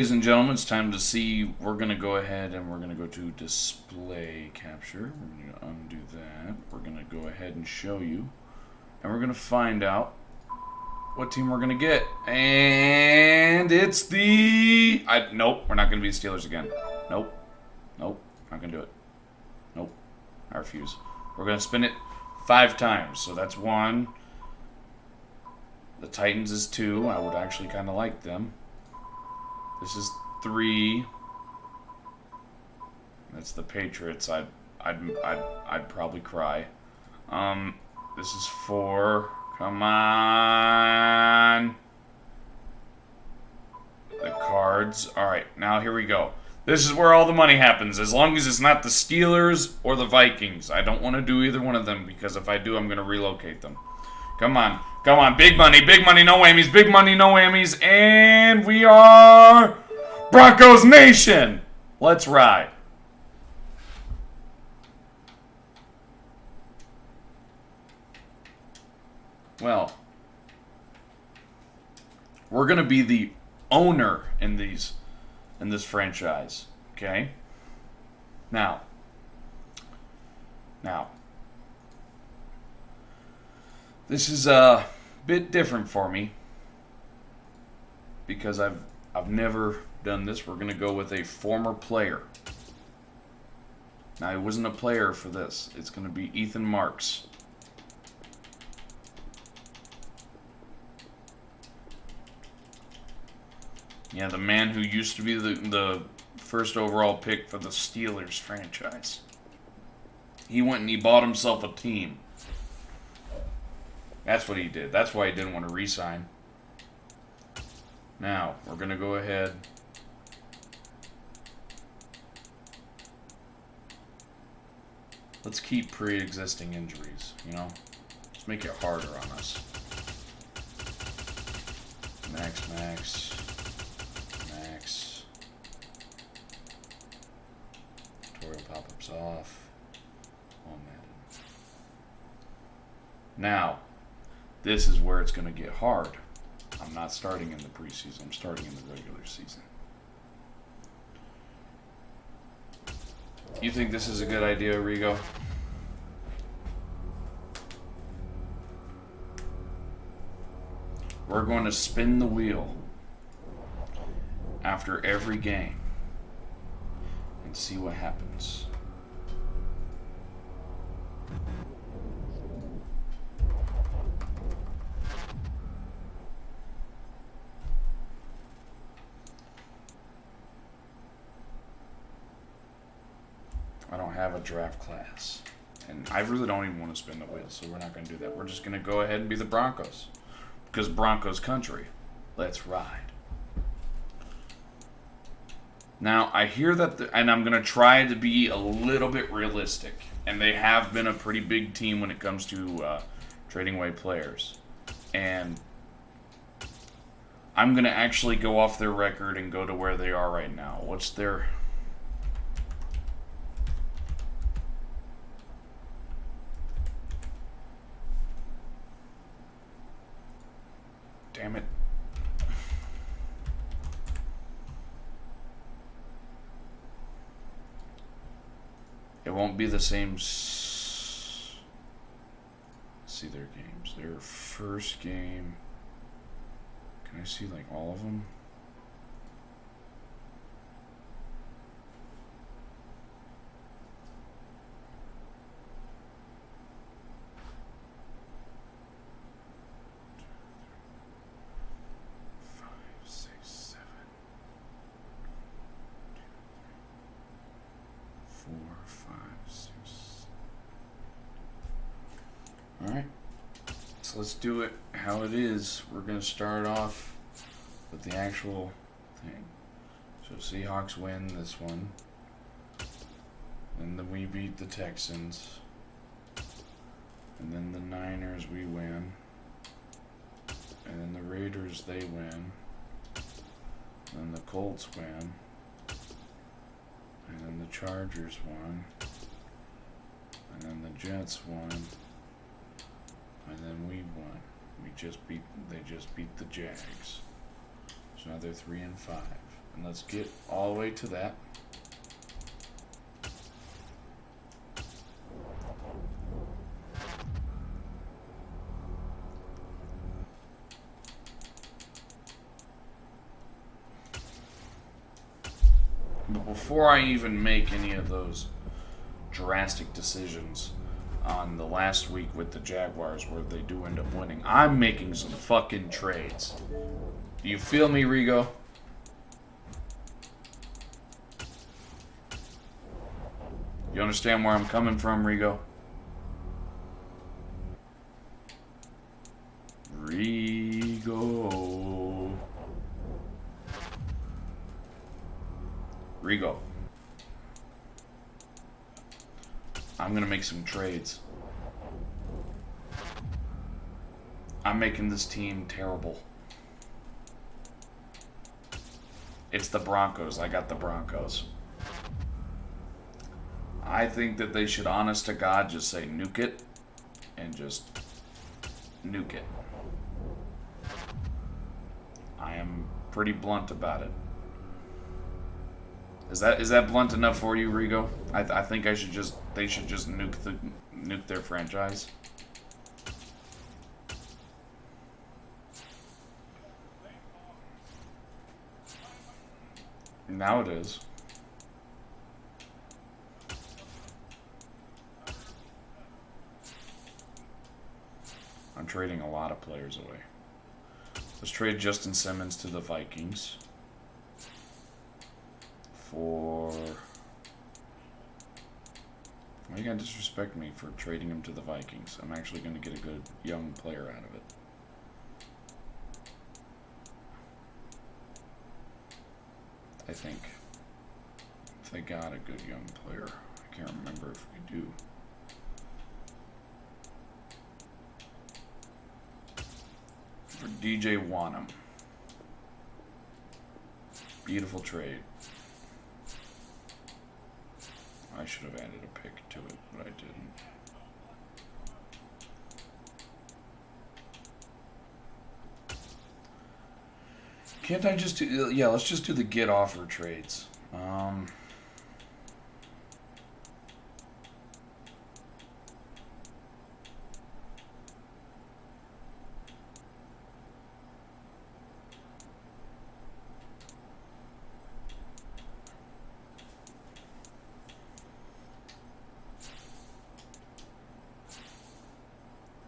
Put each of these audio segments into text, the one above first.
Ladies and gentlemen, it's time to see. We're going to go ahead and we're going to go to display capture. We're going to undo that. We're going to go ahead and show you. And we're going to find out what team we're going to get. And it's the... Nope, we're not going to be the Steelers again. Nope. Nope, not going to do it. Nope, I refuse. We're going to spin it 5 times. So that's 1. The Titans is 2. I would actually kind of like them. This is 3. That's the Patriots. I'd probably cry. This is 4. Come on. The Cards. All right, now here we go. This is where all the money happens. As long as it's not the Steelers or the Vikings. I don't want to do either one of them because if I do, I'm going to relocate them. Come on. Come on. Big money, no whammies. Big money, no whammies. And we are Broncos Nation. Let's ride. Well, we're going to be the owner in this franchise, okay? Now, this is a bit different for me because I've never done this. We're going to go with a former player. Now, he wasn't a player for this. It's going to be Ethan Marks. Yeah, the man who used to be the first overall pick for the Steelers franchise. He went and he bought himself a team. That's what he did. That's why he didn't want to re-sign. Now, we're going to go ahead. Let's keep pre-existing injuries, you know? Let's make it harder on us. Max. Tutorial pop-ups off. Oh, Madden. Now, this is where it's going to get hard. I'm not starting in the preseason. I'm starting in the regular season. You think this is a good idea, Rigo? We're going to spin the wheel after every game and see what happens. I don't have a draft class. And I really don't even want to spin the wheel, so we're not going to do that. We're just going to go ahead and be the Broncos. Because Broncos country. Let's ride. Now, I hear that, and I'm going to try to be a little bit realistic. And they have been a pretty big team when it comes to trading away players. And I'm going to actually go off their record and go to where they are right now. What's their... Damn it. It won't be the same. Let's see their games. Their first game. Can I see like all of them? Alright, so let's do it how it is. We're going to start off with the actual thing. So Seahawks win this one. And then we beat the Texans. And then the Niners we win. And then the Raiders they win. And then the Colts win. And then the Chargers won. And then the Jets won. And then we won. They just beat the Jags. So now they're 3-5. And let's get all the way to that. But before I even make any of those drastic decisions on the last week with the Jaguars where they do end up winning, I'm making some fucking trades. Do you feel me, Rigo? You understand where I'm coming from, Rigo? Rigo. Rigo. I'm gonna make some trades. I'm making this team terrible. It's the Broncos. I got the Broncos. I think that they should, honest to God, just say nuke it and just nuke it. I am pretty blunt about it. Is that blunt enough for you, Rigo? I think they should just nuke their franchise. Now it is. I'm trading a lot of players away. Let's trade Justin Simmons to the Vikings for... Why you gotta disrespect me for trading him to the Vikings? I'm actually going to get a good young player out of it. I think. If they got a good young player. I can't remember if we do. For DJ Wanham. Beautiful trade. I should have added a pick to it, but I didn't. Can't I just do... Yeah, let's just do the get offer trades.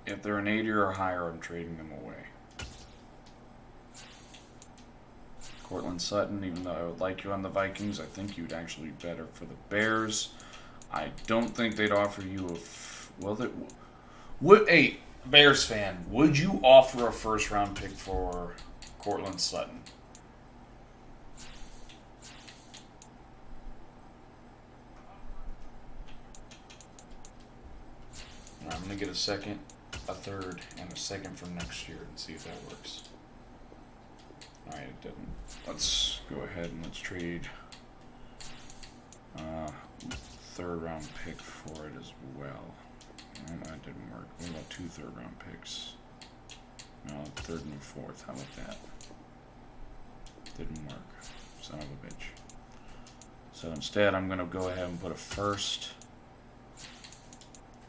If they're an 80 or higher, I'm trading them away. Cortland Sutton, even though I would like you on the Vikings, I think you'd actually be better for the Bears. I don't think they'd offer you a... Well, hey, Bears fan, would you offer a first-round pick for Cortland Sutton? I'm going to get a second, a third, and a second from next year and see if that works. Alright, it didn't. Let's go ahead and let's trade third round pick for it as well. No, that didn't work. What about 2 third-round picks? No, third and fourth. How about that? Didn't work. Son of a bitch. So instead, I'm going to go ahead and put a first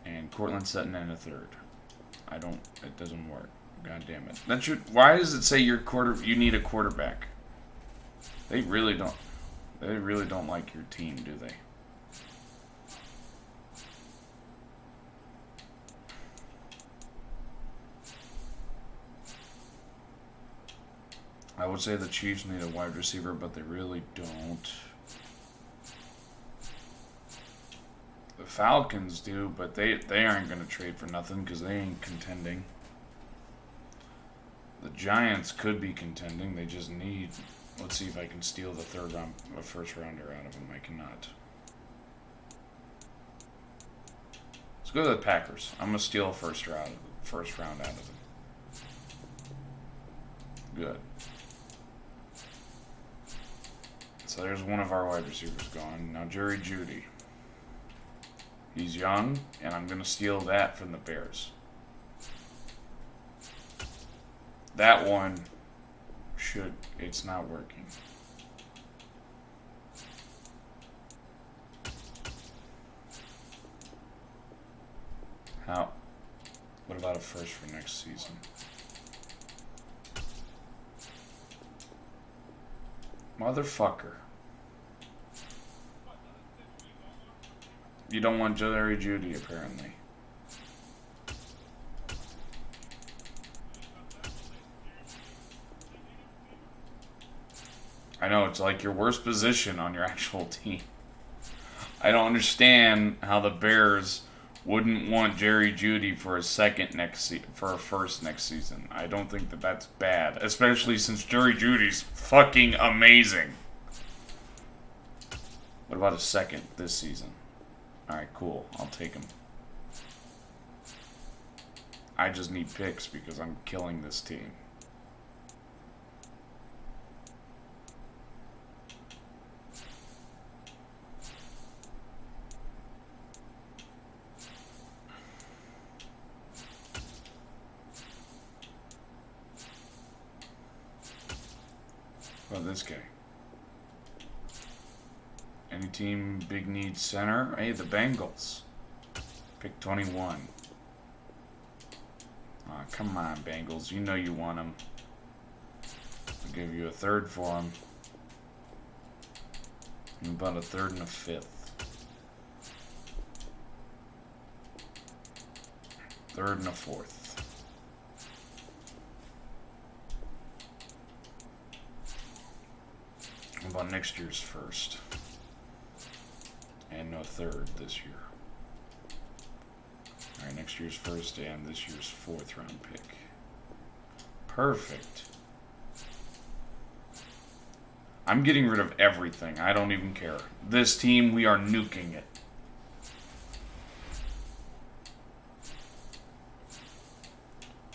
and Cortland Sutton and a third. It doesn't work. God damn it. Why does it say you need a quarterback? They really don't like your team, do they? I would say the Chiefs need a wide receiver, but they really don't. The Falcons do, but they aren't going to trade for nothing because they ain't contending. The Giants could be contending. They just need... Let's see if I can steal the first rounder out of them. I cannot. Let's go to the Packers. I'm going to steal a first round out of them. Good. So there's one of our wide receivers gone. Now Jerry Jeudy. He's young, and I'm going to steal that from the Bears. That one it's not working. How? What about a first for next season? Motherfucker. You don't want Jerry Judy, apparently. I know, it's like your worst position on your actual team. I don't understand how the Bears wouldn't want Jerry Judy for a first next season. I don't think that that's bad, especially since Jerry Judy's fucking amazing. What about a second this season? Alright, cool. I'll take him. I just need picks because I'm killing this team. What about this guy? Any team big need center? Hey, the Bengals. Pick 21. Aw, come on, Bengals. You know you want them. I'll give you a third for them. And about a third and a fifth. Third and a fourth. What about next year's first? And no third this year. Alright, next year's first and this year's fourth round pick. Perfect. I'm getting rid of everything. I don't even care. This team, we are nuking it.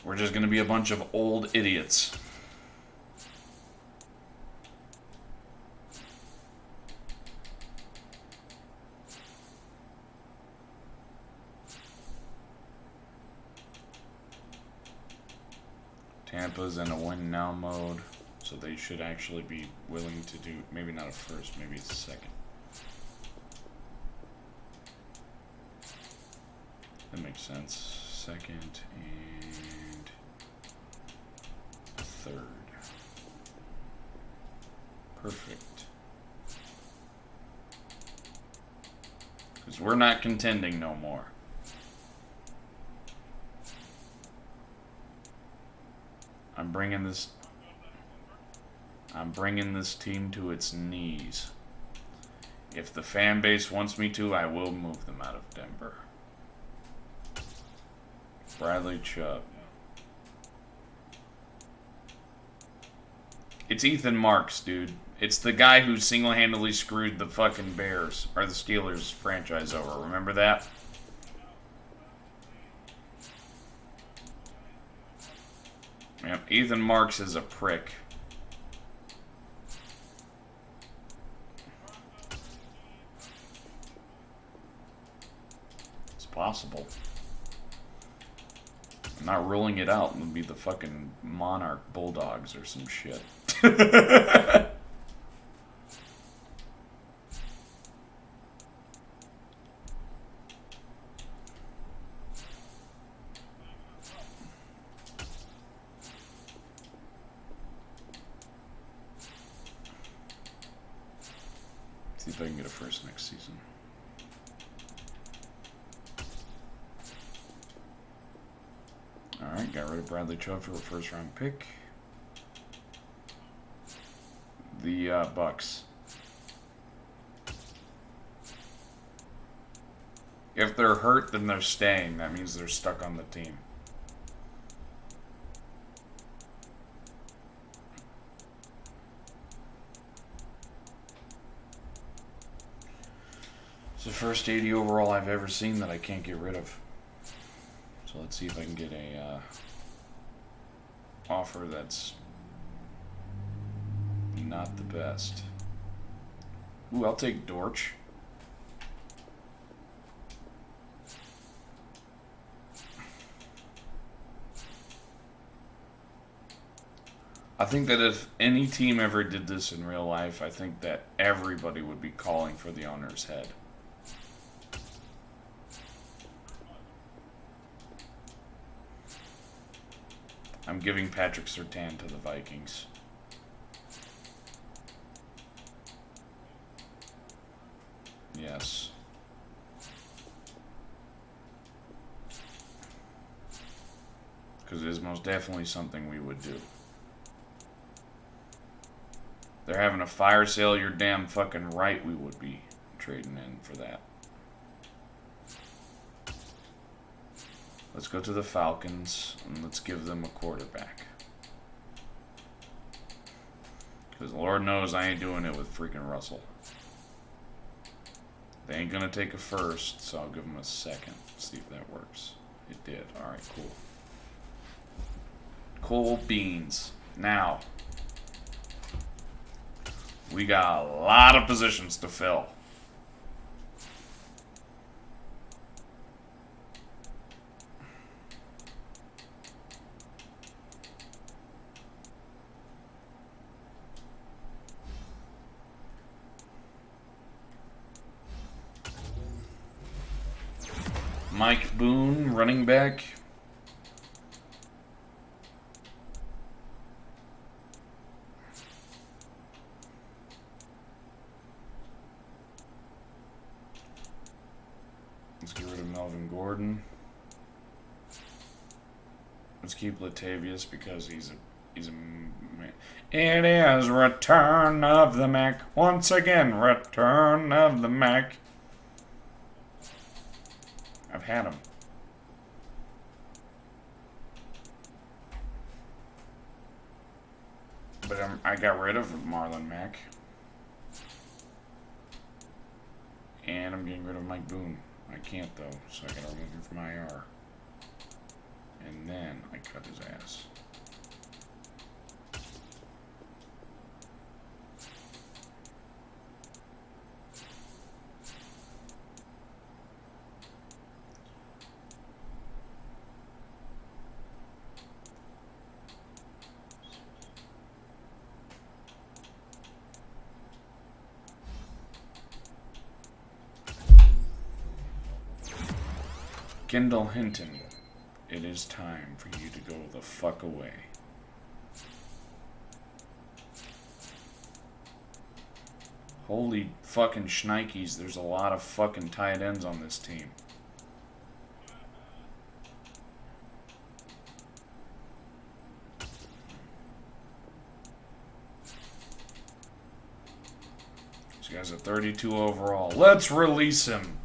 We're just going to be a bunch of old idiots. Tampa's in a win now mode, so they should actually be willing to do, maybe not a first, maybe it's a second. That makes sense. Second and a third. Perfect. Because we're not contending no more. I'm bringing this team to its knees. If the fan base wants me to, I will move them out of Denver. Bradley Chubb. It's Ethan Marks, dude. It's the guy who single-handedly screwed the fucking Bears, or the Steelers franchise over. Remember that? Yep, Ethan Marks is a prick. It's possible. I'm not ruling it out. It would be the fucking Monarch Bulldogs or some shit. See if I can get a first next season. Alright, got rid of Bradley Chubb for a first round pick. The Bucks. If they're hurt, then they're staying. That means they're stuck on the team. It's the first 80 overall I've ever seen that I can't get rid of. So let's see if I can get a offer that's not the best. Ooh, I'll take Dortch. I think that if any team ever did this in real life, I think that everybody would be calling for the owner's head. I'm giving Patrick Surtain to the Vikings. Yes. Because it is most definitely something we would do. They're having a fire sale. You're damn fucking right we would be trading in for that. Let's go to the Falcons and let's give them a quarterback. Because Lord knows I ain't doing it with freaking Russell. They ain't gonna take a first, so I'll give them a second. See if that works. It did. Alright, cool. Cool beans. Now, we got a lot of positions to fill. Mike Boone, running back. Let's get rid of Melvin Gordon. Let's keep Latavius because he's a man. It is Return of the Mac. Once again, Return of the Mac. I've had him. But I got rid of Marlon Mack. And I'm getting rid of Mike Boone. I can't though, so I gotta remove him from IR. And then I cut his ass. Kendall Hinton, it is time for you to go the fuck away. Holy fucking shnikes, there's a lot of fucking tight ends on this team. This guy's a 32 overall. Let's release him.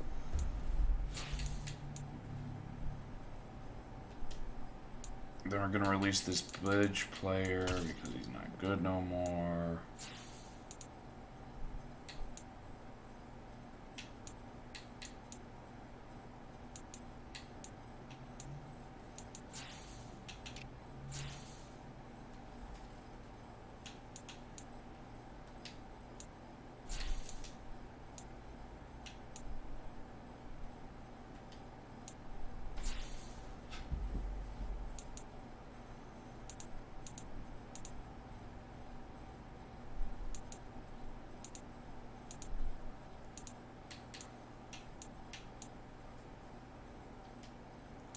Then we're going to release this bridge player because he's not good no more.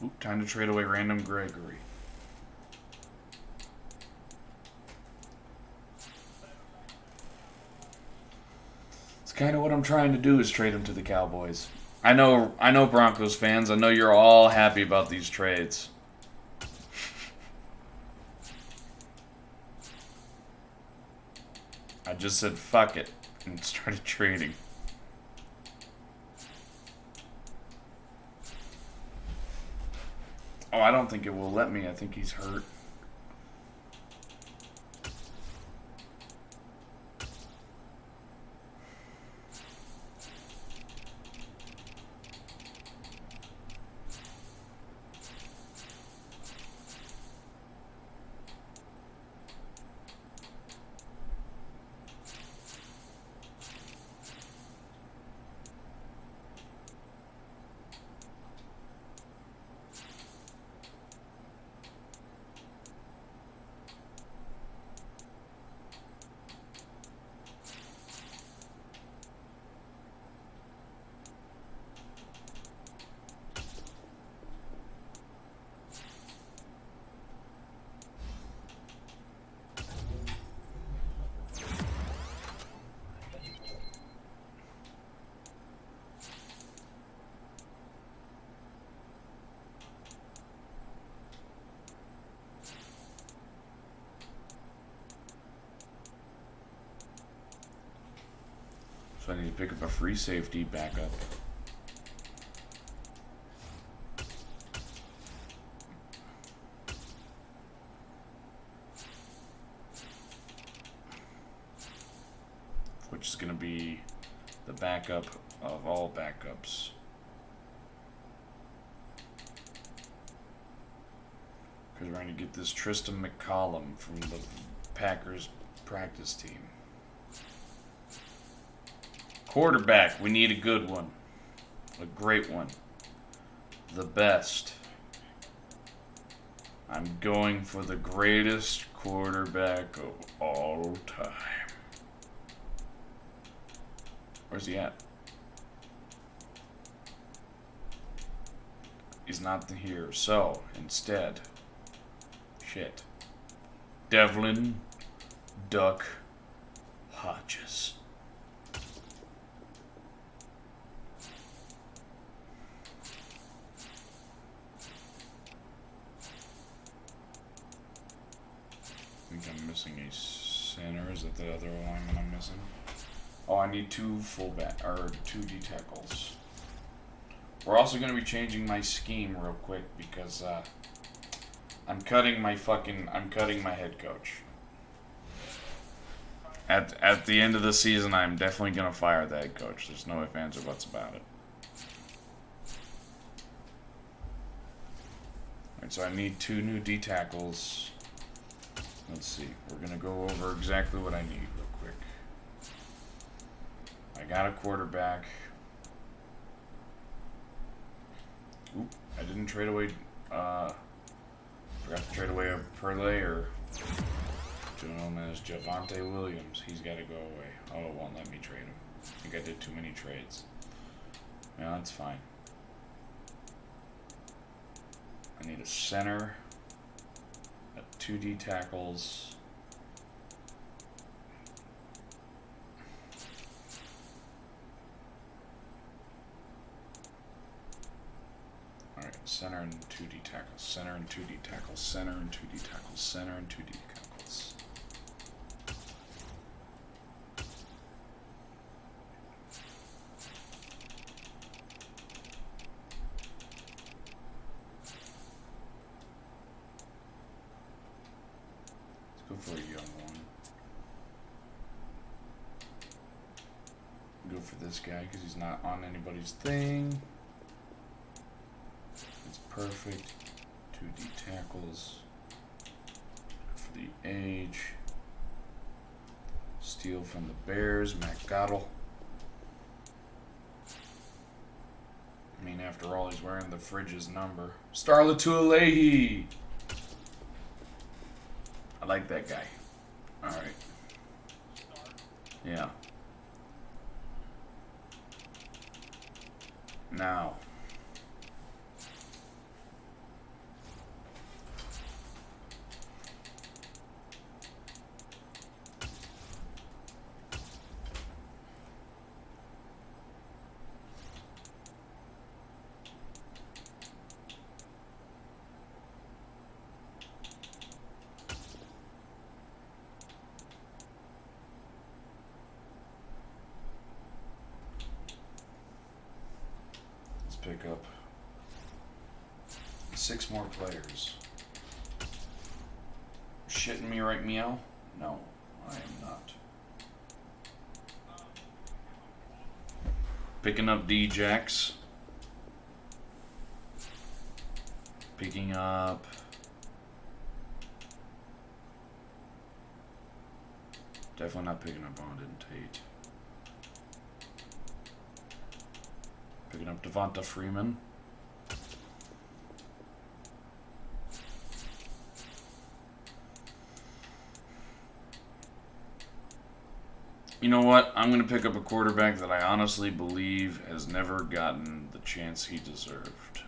Oop, time to trade away Random Gregory. It's kind of what I'm trying to do is trade him to the Cowboys. I know Broncos fans. I know you're all happy about these trades. I just said fuck it and started trading. Oh, I don't think it will let me. I think he's hurt. So I need to pick up a free safety backup. Which is going to be the backup of all backups. Because we're going to get this Tristan McCollum from the Packers practice team. Quarterback, we need a good one. A great one. The best. I'm going for the greatest quarterback of all time. Where's he at? He's not here. So, instead, shit. Devlin Duck Hodges. I think I'm missing a center. Is that the other one I'm missing? Oh, I need two two D tackles. We're also going to be changing my scheme real quick because I'm cutting my head coach. At the end of the season, I'm definitely going to fire the head coach. There's no ifs, ands, or buts about it. Alright, so I need two new D tackles. Let's see. We're going to go over exactly what I need real quick. I got a quarterback. Oop, I didn't trade away, forgot to trade away a Perlay or known as Javonte Williams. He's got to go away. Oh, it won't let me trade him. I think I did too many trades. Yeah, that's fine. I need a center, two D tackles. Alright, center and two D tackles, center and two D tackles, center and two D tackles, center and two D tackles. Let's go for a young one. Go for this guy because he's not on anybody's thing. It's perfect. 2D tackles. For the age. Steal from the Bears. Matt Goddell. I mean, after all, he's wearing the Fridge's number. Starla Tuilehi. I like that guy. Alright. Yeah. Now. Pick up 6 more players. Shitting me right meow? No, I am not. Picking up D-Jacks. Picking up definitely not picking up Bonded Tate. Picking up Devonta Freeman. You know what? I'm going to pick up a quarterback that I honestly believe has never gotten the chance he deserved.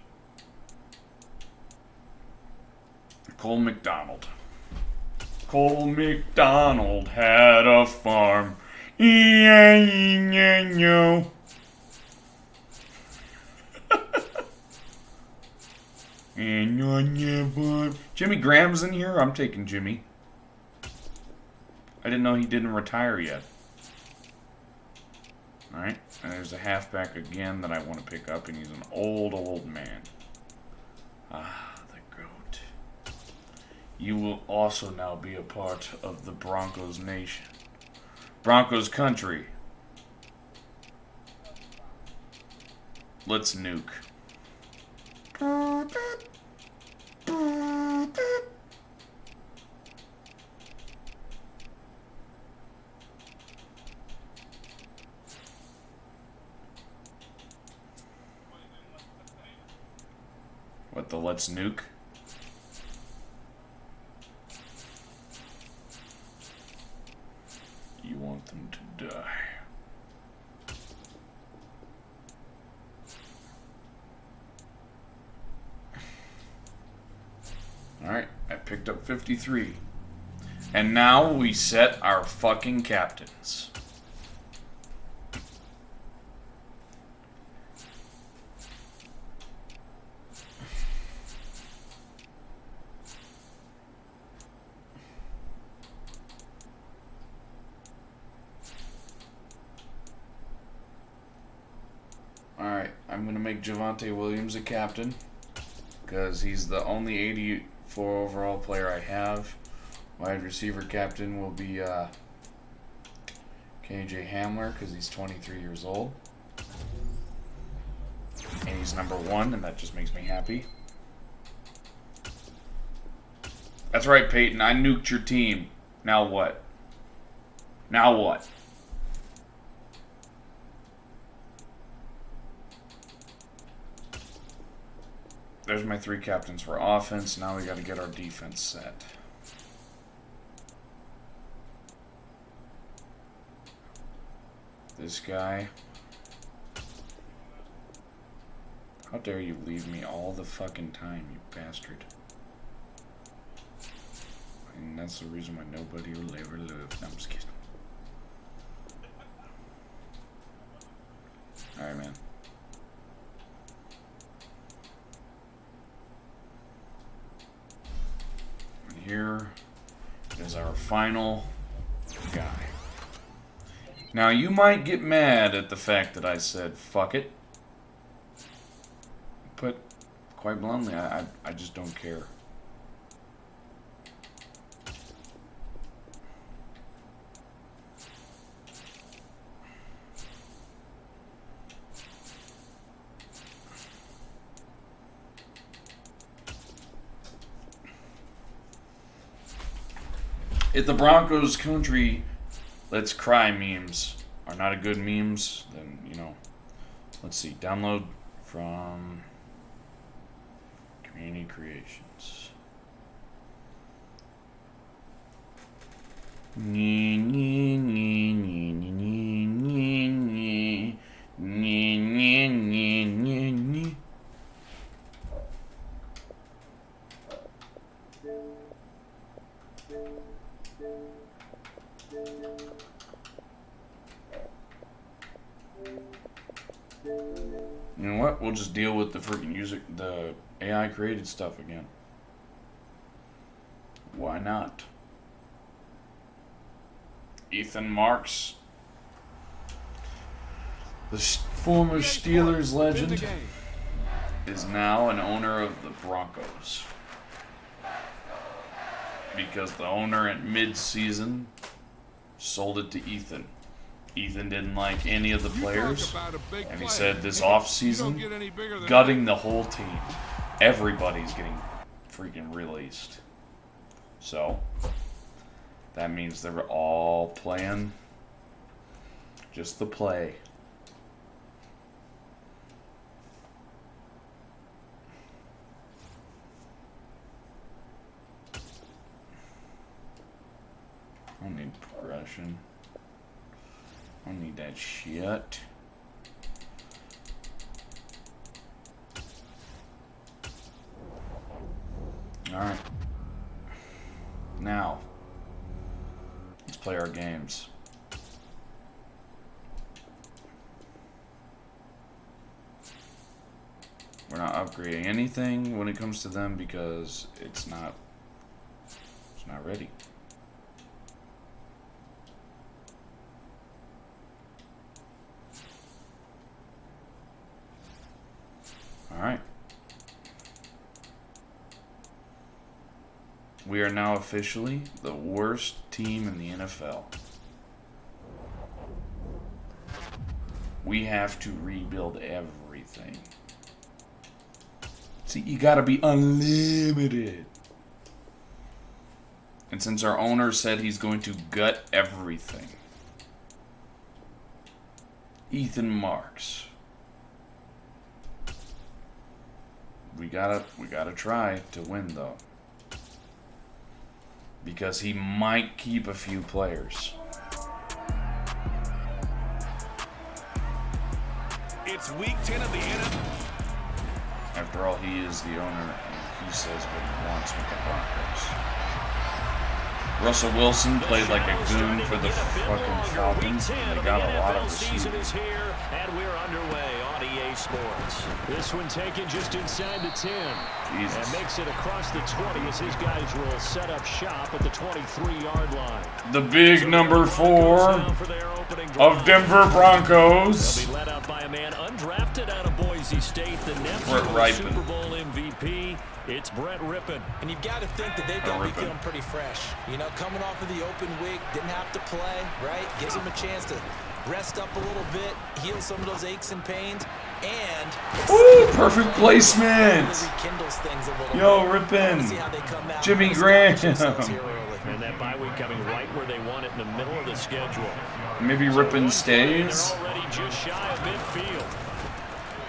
Cole McDonald. Cole McDonald had a farm. Yeah. Jimmy Graham's in here? I'm taking Jimmy. I didn't know he didn't retire yet. Alright, and there's a halfback again that I want to pick up, and he's an old man. Ah, the GOAT. You will also now be a part of the Broncos nation. Broncos country. Let's nuke. What, the let's nuke? You want them to die. Alright, I picked up 53. And now we set our fucking captains. Alright, I'm going to make Javonte Williams a captain, because he's the only 84 overall player I have. Wide receiver captain will be KJ Hamler, because he's 23 years old. And he's number 1, and that just makes me happy. That's right, Peyton, I nuked your team. Now what? Now what? There's my 3 captains for offense. Now we got to get our defense set. This guy. How dare you leave me all the fucking time, you bastard. And that's the reason why nobody will ever live. No, I'm just kidding. Alright, man. Here is our final guy. Now, you might get mad at the fact that I said, fuck it. But, quite bluntly, I just don't care. If the Broncos country let's cry memes are not a good memes, then, you know, let's see. Download from Community Creations. You know what? We'll just deal with the freaking the AI created stuff again. Why not? Ethan Marks, the former Steelers legend, is now an owner of the Broncos. Because the owner at mid-season sold it to Ethan. Ethan didn't like any of the players, and he said this off-season, gutting the whole team. Everybody's getting freaking released. So, that means they were all playing just the play. I don't need progression. I don't need that shit. Alright. Now, let's play our games. We're not upgrading anything when it comes to them because it's not ready. All right. We are now officially the worst team in the NFL. We have to rebuild everything. See, you gotta be unlimited. And since our owner said he's going to gut everything. Ethan Marks. We gotta try to win though. Because he might keep a few players. It's week 10 of the NFL. After all, he is the owner, and he says what he wants with the Broncos. Russell Wilson played like a goon for the fucking Falcons, and they got a lot of receivers. And we're underway on EA Sports. This one taken just inside the 10. Jesus. And makes it across the 20 as his guys will set up shop at the 23-yard line. The big number 4 of Denver Broncos. They'll be led out by a man undrafted out of Boise State, the nephew of the Super Bowl MVP. It's Brett Rippon. And you've got to think that they've got to be feeling pretty fresh. You know, coming off of the open week, didn't have to play, right? Gives them a chance to rest up a little bit, heal some of those aches and pains, and... Ooh, perfect placement! Yo, Rippon. Jimmy Graham. And that bye week coming right where they want it in the middle of the schedule. Maybe Rippon stays. They're already just shy of midfield.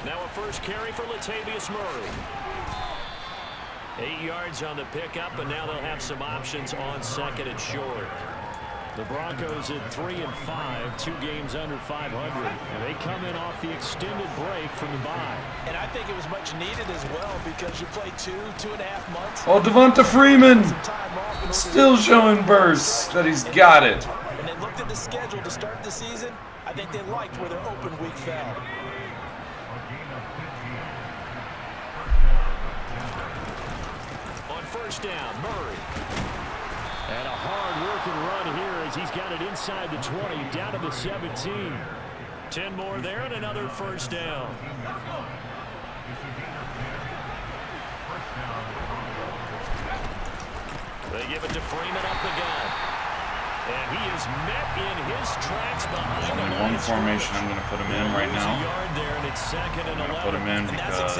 Now a first carry for Latavius Murray. 8 yards on the pickup, and now they'll have some options on second and short. The Broncos at 3-5, 2 games under 500, and they come in off the extended break from the bye. And I think it was much needed as well because you play 2.5 months. Oh, Devonta Freeman still showing bursts that he's got it. And they looked at the schedule to start the season. I think they liked where their open week fell. On first down, Murray. And a hard-working run here as he's got it inside the 20, down to the 17. 10 more there and another first down. They give it to Freeman up the gut. And he is met in his tracks behind the line. One formation I'm going to put him in right now. I'm going to put him in because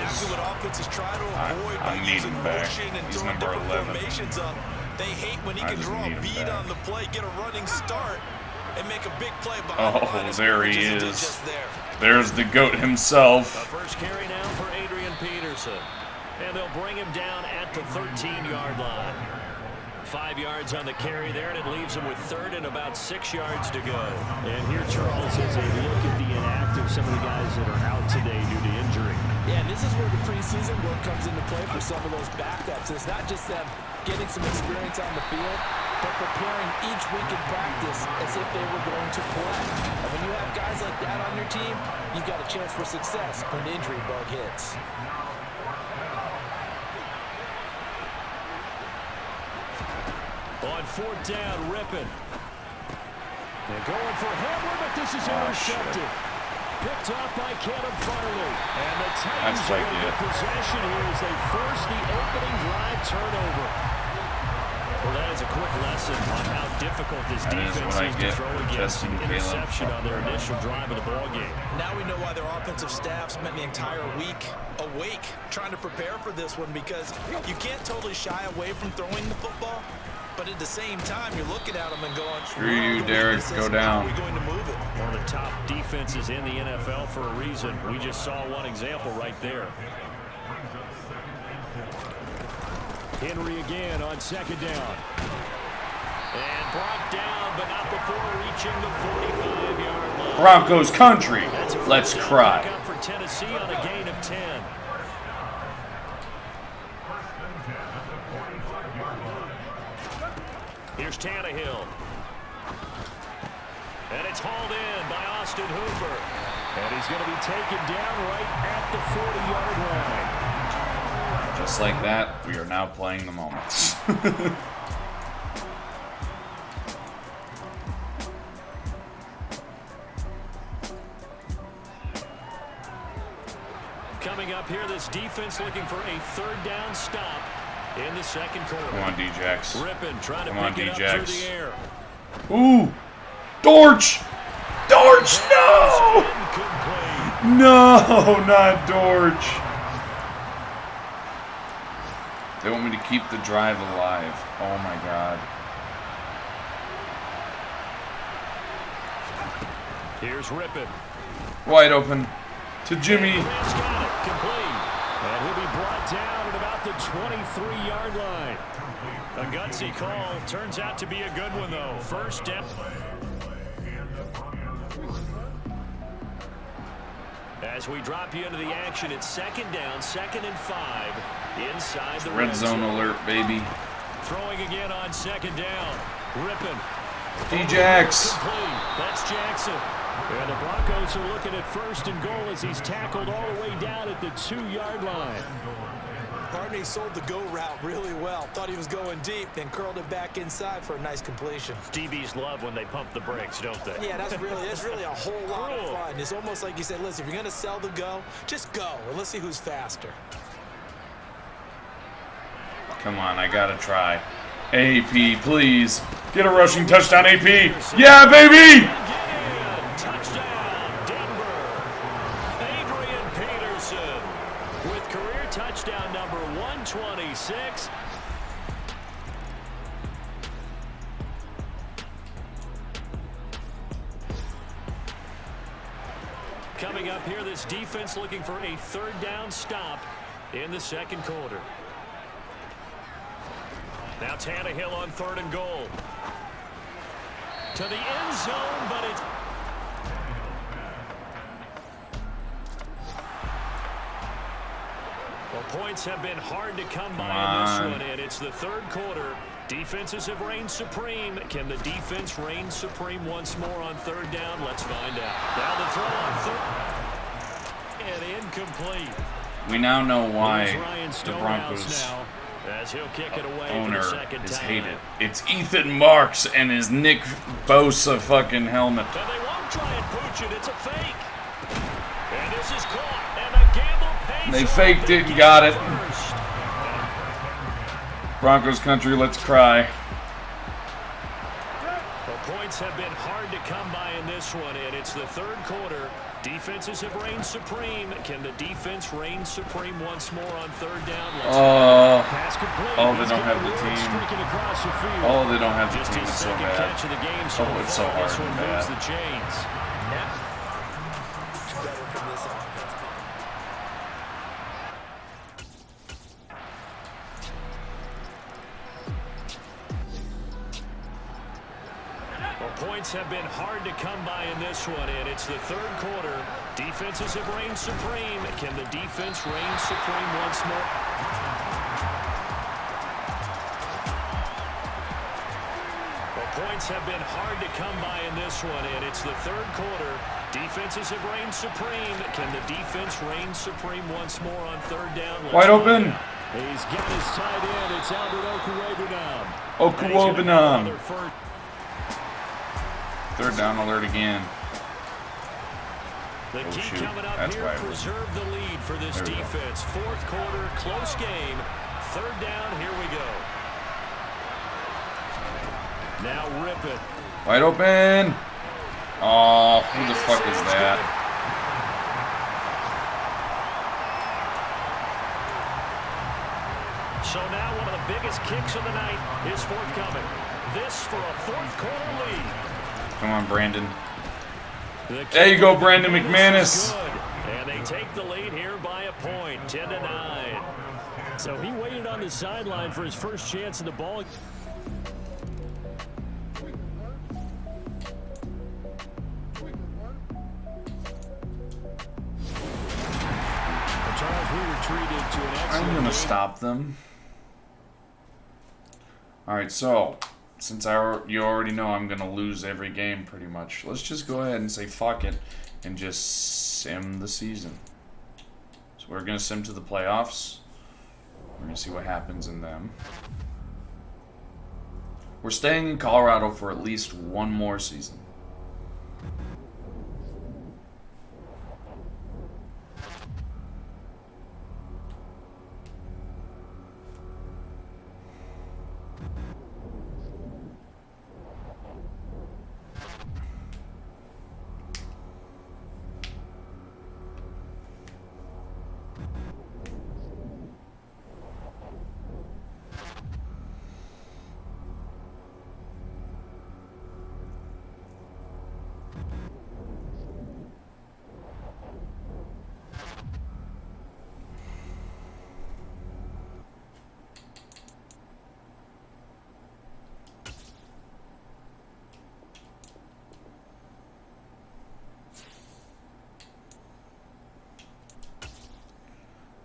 I need him back. He's number 11. They hate when he can draw a bead on the play, get a running start, and make a big play behind the line. Oh, there he is. There's the GOAT himself. The first carry now for Adrian Peterson. And they'll bring him down at the 13-yard line. 5 yards on the carry there, and it leaves him with third and about 6 yards to go. And here, Charles, as a look at the inactive, some of the guys that are out today due to injury. Yeah, and this is where the preseason work comes into play for some of those backups. It's not just them getting some experience on the field, but preparing each week in practice as if they were going to play. And when you have guys like that on your team, you've got a chance for success when the injury bug hits. On fourth down, Rippon. They're going for Hamler, but this is intercepted. Picked off by Caleb Farley. And the Titans are going to get possession here as they force the opening drive turnover. Well, that is a quick lesson on how difficult this defense is to throw against an interception on their initial drive of the ballgame. Now we know why their offensive staff spent the entire week awake trying to prepare for this one, because you can't totally shy away from throwing the football. But at the same time, you're looking at them and going, screw you, Derek, go down. How are we going to move it? One of the top defenses in the NFL for a reason. We just saw one example right there. Henry again on second down. And brought down, but not before reaching the 45-yard line. Broncos country. Let's cry. For Tennessee on a gain of 10. Here's Tannehill. And it's hauled in by Austin Hooper. And he's going to be taken down right at the 40-yard line. Just like that, we are now playing the moments. Coming up here, this defense looking for a third down stop in the second quarter. Come on, D-Jax. Rippin trying to Come on, pick it up D-Jax. through the air. Ooh! Dortch! Dortch, no! No, not Dortch. They want me to keep the drive alive. Oh my god. Here's Rippin. Wide open to Jimmy. Grant's got it, complete. And he'll be brought down at about the 23-yard line. A gutsy call. Turns out to be a good one, though. First down. As we drop you into the action, it's second down, 2nd and 5. Inside the Red zone alert, baby. Throwing again on 2nd down. Rippin. D-Jax. That's Jackson. And the Broncos are looking at 1st and goal as he's tackled all the way down at the 2-yard line. Barney sold the go route really well. Thought he was going deep, then curled it back inside for a nice completion. DBs love when they pump the brakes, don't they? Yeah, that's really a whole lot of fun. It's almost like you said, listen, if you're going to sell the go, just go, and let's see who's faster. Come on, I gotta try. AP, please. Get a rushing touchdown, AP. Yeah, baby! Touchdown, Denver. Adrian Peterson with career touchdown number 126. Coming up here, this defense looking for a 3rd down stop in the second quarter. Now Tannehill on 3rd and goal. To the end zone, but it's... Well, points have been hard to come by in this one, and it's the 3rd quarter. Defenses have reigned supreme. Can the defense reign supreme once more on 3rd down? Let's find out. Now the throw on 3rd and incomplete. We now know why the Broncos now, as he'll kick it away owner for the 2nd is time. hated. It's Ethan Marks and his Nick Bosa fucking helmet. And they won't try and pooch it. It's a fake. And this is caught. And a gamble pays They off. faked it and got it. Broncos country, let's cry. Well, points have been hard to come by in this one, and it's the 3rd quarter. Defenses have reigned supreme. Can the defense reign supreme once more on 3rd down? Pass complete. Oh, they don't have the Ward team. streaking across the field. Oh, they don't have the Just team. his It's so second bad. catch of the game so Oh, it's so far. hard This one and moves bad. the chains. Better for this offense. Well, points have been hard to come by in this one, and it's the 3rd quarter. Defenses have reigned supreme. Can the defense reign supreme once more? Well, points have been hard to come by in this one, and it's the 3rd quarter. Defenses have reigned supreme. Can the defense reign supreme once more on 3rd down? Wide open. He's got his tight end. It's Albert Okuwabunam. Okuwabunam. 3rd down alert again. The Oh, key shoot. coming up That's here, why it was- preserve the lead for this There we go. defense. 4th quarter, close game. 3rd down, here we go. Now rip it. Wide open. Oh, who the fuck is that? So now one of the biggest kicks of the night is forthcoming. This for a 4th quarter lead. Come on, Brandon. The There you kick go, of the Brandon game is McManus. good. And they take the lead here by a point, 10-9. So he waited on the sideline for his first chance of the ball. Charles, we retreated to an excellent I'm gonna game. stop them. Alright, so since you already know I'm gonna lose every game pretty much, let's just go ahead and say fuck it and just sim the season. So we're gonna sim to the playoffs. We're gonna see what happens in them. We're staying in Colorado for at least one more season.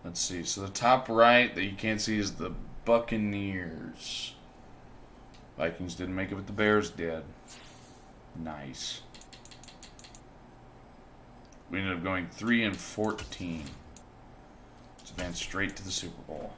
Let's see. So the top right that you can't see is the Buccaneers. Vikings didn't make it, but the Bears did. Nice. We ended up going 3-14. Let's advance straight to the Super Bowl.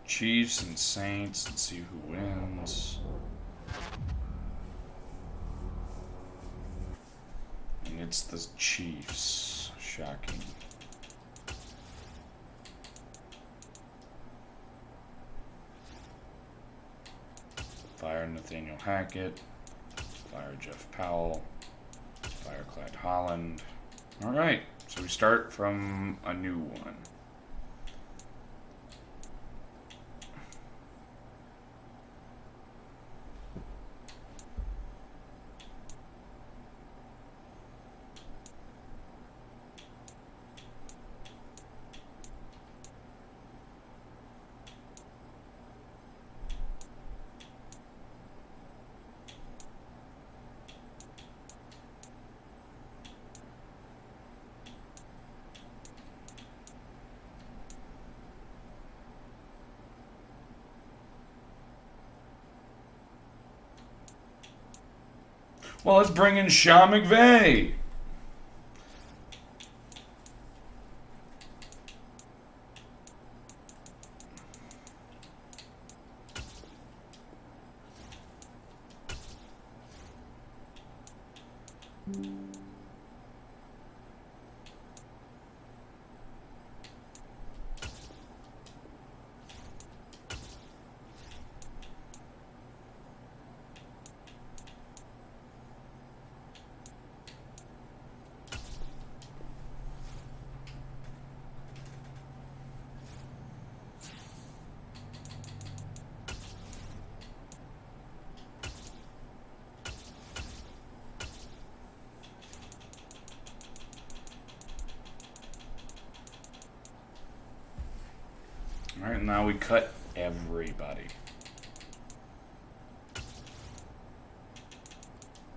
Chiefs and Saints, and see who wins. And it's the Chiefs. Shocking. Fire Nathaniel Hackett. Fire Jeff Powell. Fire Clyde Holland. Alright, so we start from a new one. Well, let's bring in Sean McVay. Alright, now we cut everybody.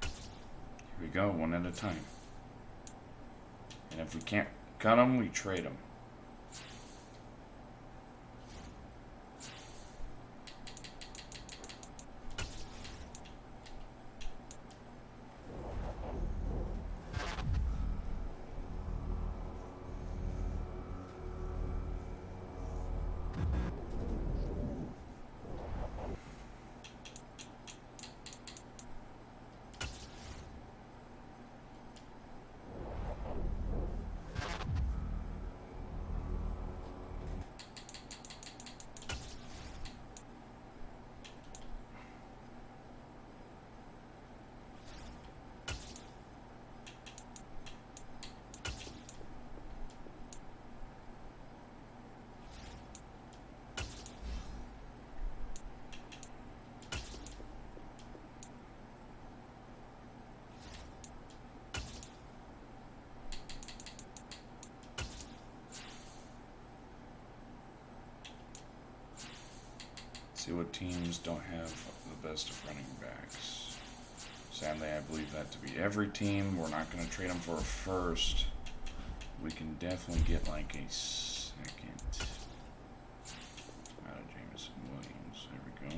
Here we go, one at a time. And if we can't cut them, we trade them. See what teams don't have the best of running backs. Sadly, I believe that to be every team. We're not going to trade them for a first. We can definitely get like a second out of Jameson Williams. There we go.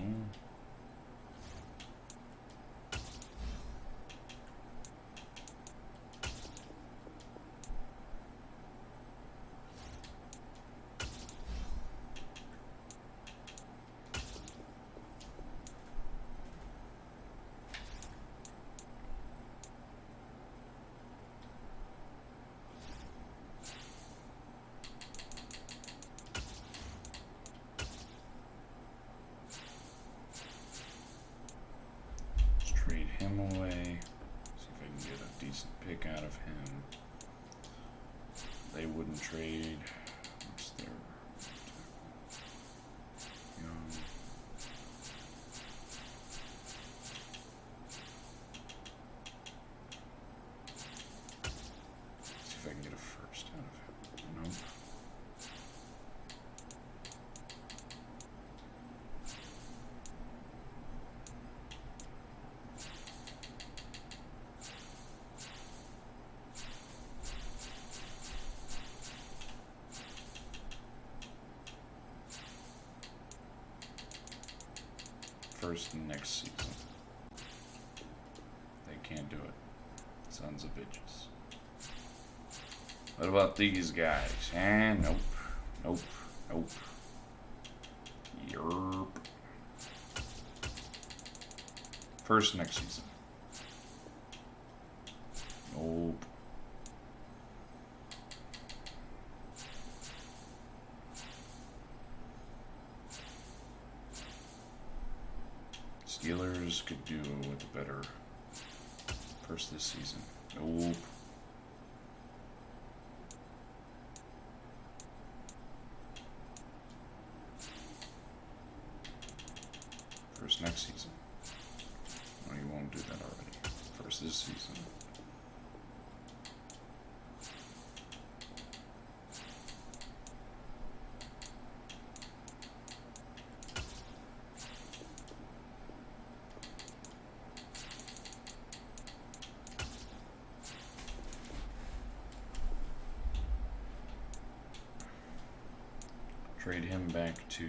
Him away. See if I can get a decent pick out of him. They wouldn't trade. What's their Young. See if I can get a first out of him. first next season. They can't do it. Sons of bitches. What about these guys? Nope. Nope. Nope. Yerp. First next season. Nope. Steelers could do with a better first this season. Nope. First next season. No, you won't do that already. First this season. Trade him back to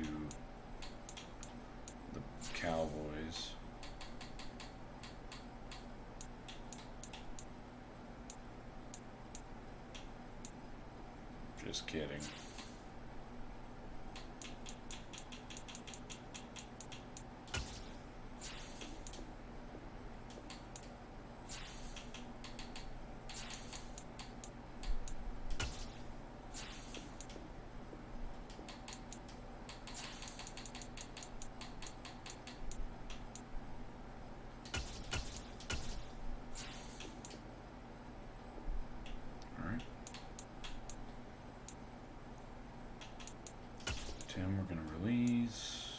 the Cowboys. Just kidding. Tim, we're going to release.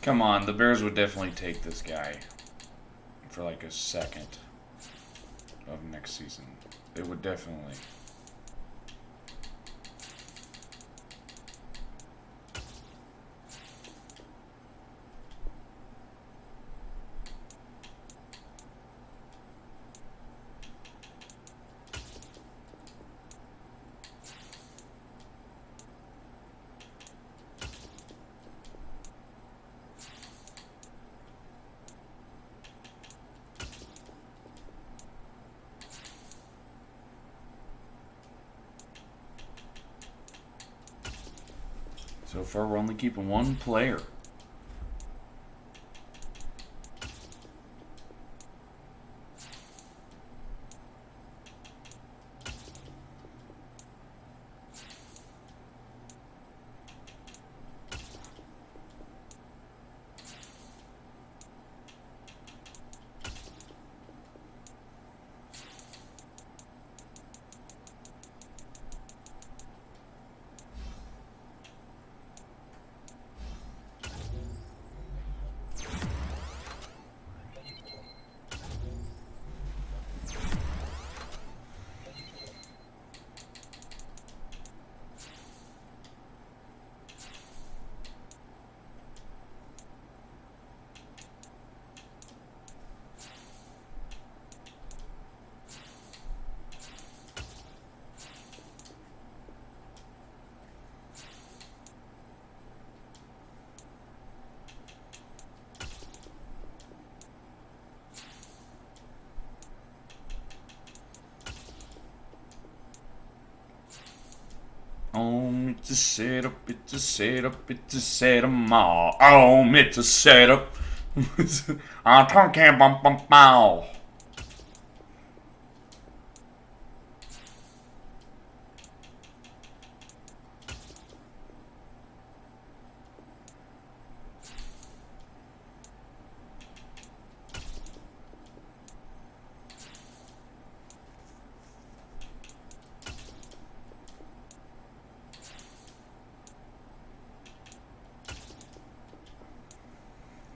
Come on, the Bears would definitely take this guy for like a second of next season. They would definitely. So far, we're only keeping one player. It's a setup, it's a setup, it's a setup, it's a setup. I'm talking about.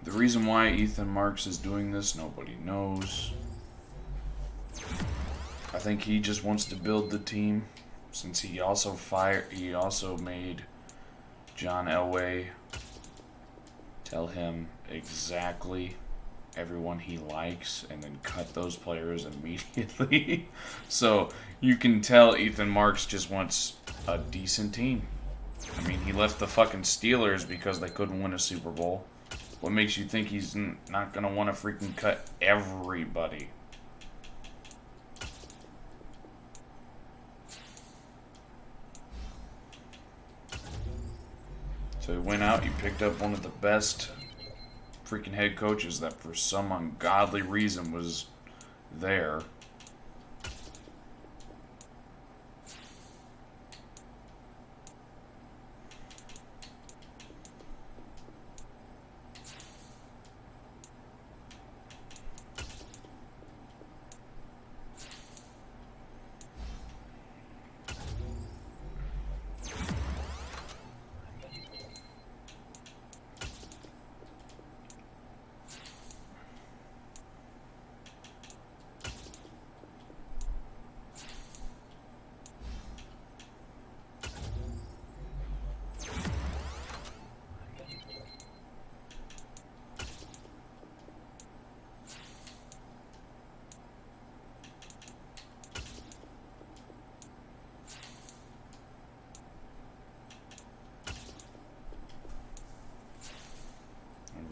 The reason why Ethan Marks is doing this, nobody knows. I think he just wants to build the team since he also made John Elway tell him exactly everyone he likes and then cut those players immediately. So you can tell Ethan Marks just wants a decent team. I mean, he left the fucking Steelers because they couldn't win a Super Bowl. What makes you think he's not going to want to freaking cut everybody? So he went out, he picked up one of the best freaking head coaches that for some ungodly reason was there.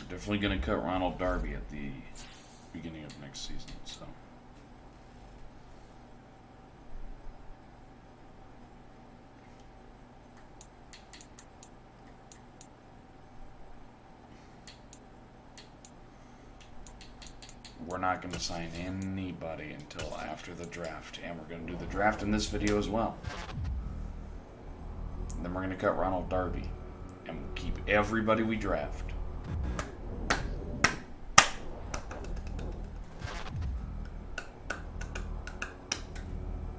Definitely going to cut Ronald Darby at the beginning of next season, so. We're not going to sign anybody until after the draft, and we're going to do the draft in this video as well. And then we're going to cut Ronald Darby, and we'll keep everybody we draft.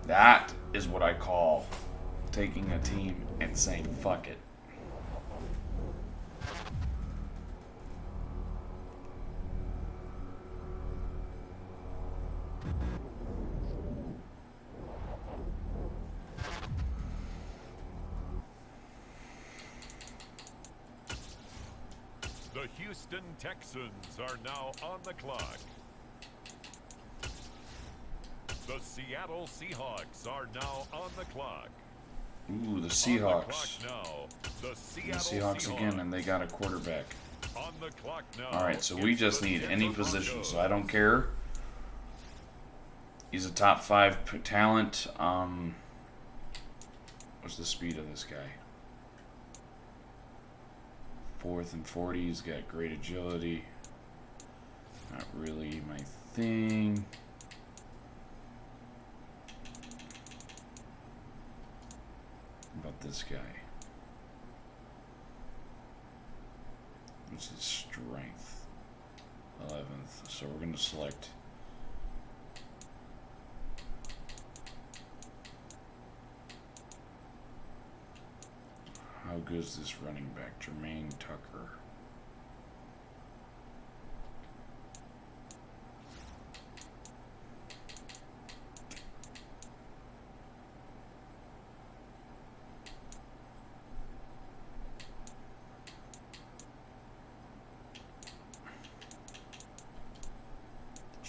That is what I call taking a team and saying, fuck it. The Houston Texans are now on the clock. The Seattle Seahawks are now on the clock. Ooh, the Seahawks. The Seahawks again, and they got a quarterback. On the clock now. Alright, so we just need any position, so I don't care. He's a top 5 talent. What's the speed of this guy? 4th and 40, he's got great agility. Not really my thing. About this guy. What's his strength? 11th. So we're going to select. How good is this running back? Jermaine Tucker.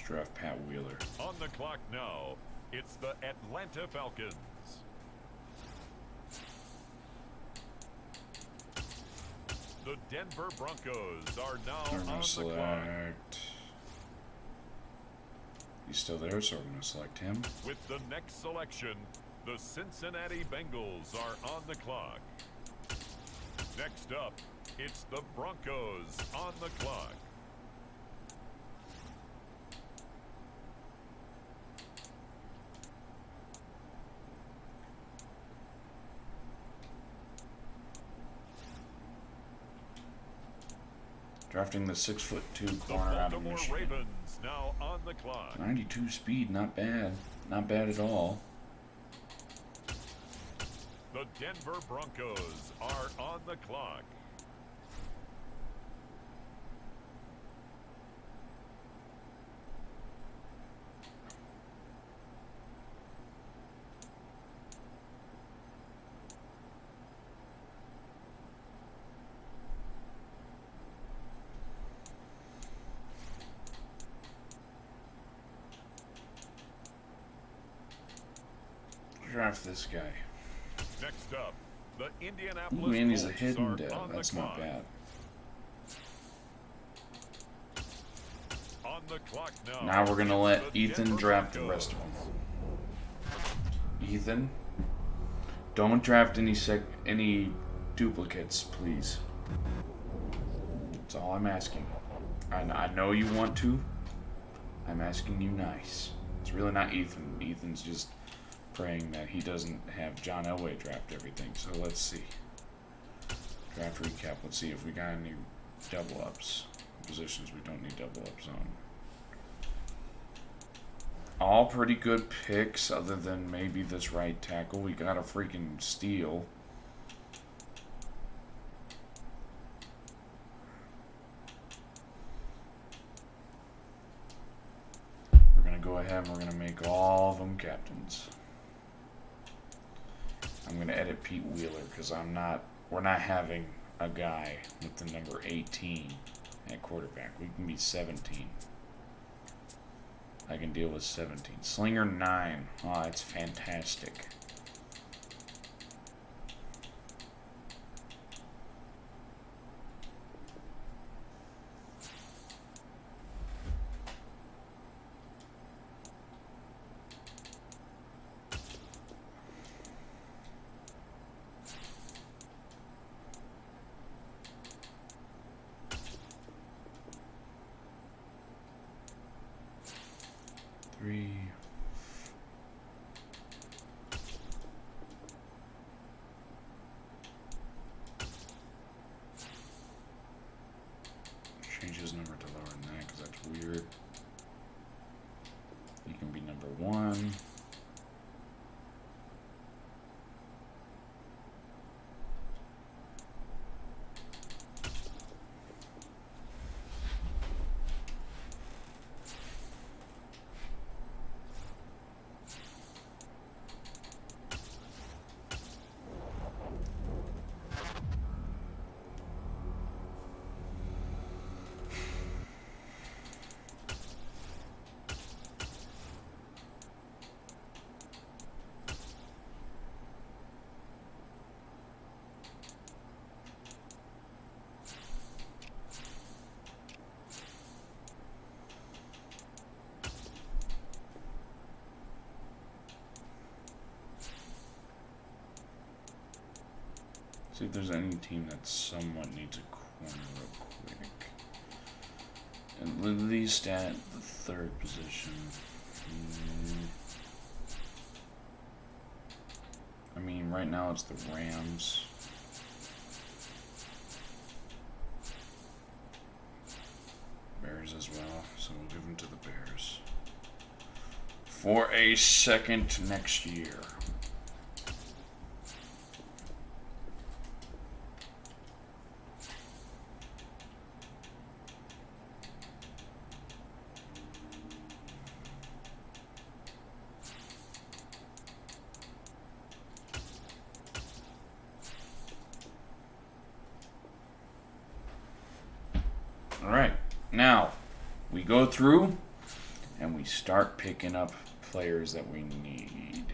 Draft Pat Wheeler. On the clock now, it's the Atlanta Falcons. The Denver Broncos are now on the clock. He's still there, so we're going to select him. With the next selection, the Cincinnati Bengals are on the clock. Next up, it's the Broncos on the clock. Drafting the 6'2" corner out of Michigan. Ravens now on the clock. 92 speed, not bad. Not bad at all. The Denver Broncos are on the clock. draft this guy. Next up, the Ooh, Indianapolis man, he's a Colts hidden are dev. on the That's not clock. bad. On the clock now. Now we're gonna let The Ethan Denver draft the Broncos. rest of them. Ethan, don't draft any duplicates, please. That's all I'm asking. I know you want to. I'm asking you nice. It's really not Ethan. Ethan's just praying that he doesn't have John Elway draft everything. So let's see. Draft recap. Let's see if we got any double ups. Positions we don't need double ups on. All pretty good picks, other than maybe this right tackle. We got a freaking steal. We're gonna go ahead and we're gonna make all of them captains. I'm gonna edit Pete Wheeler because we're not having a guy with the number 18 at quarterback. We can be 17. I can deal with 17. Slinger 9. Oh, that's fantastic. Three. Change his number to lower than that because that's weird. You can be number 1. See if there's any team that somewhat needs a corner real quick. And at least at the 3rd position. I mean, right now it's the Rams. Bears as well, so we'll give them to the Bears. For a second next year. Alright, now we go through and we start picking up players that we need.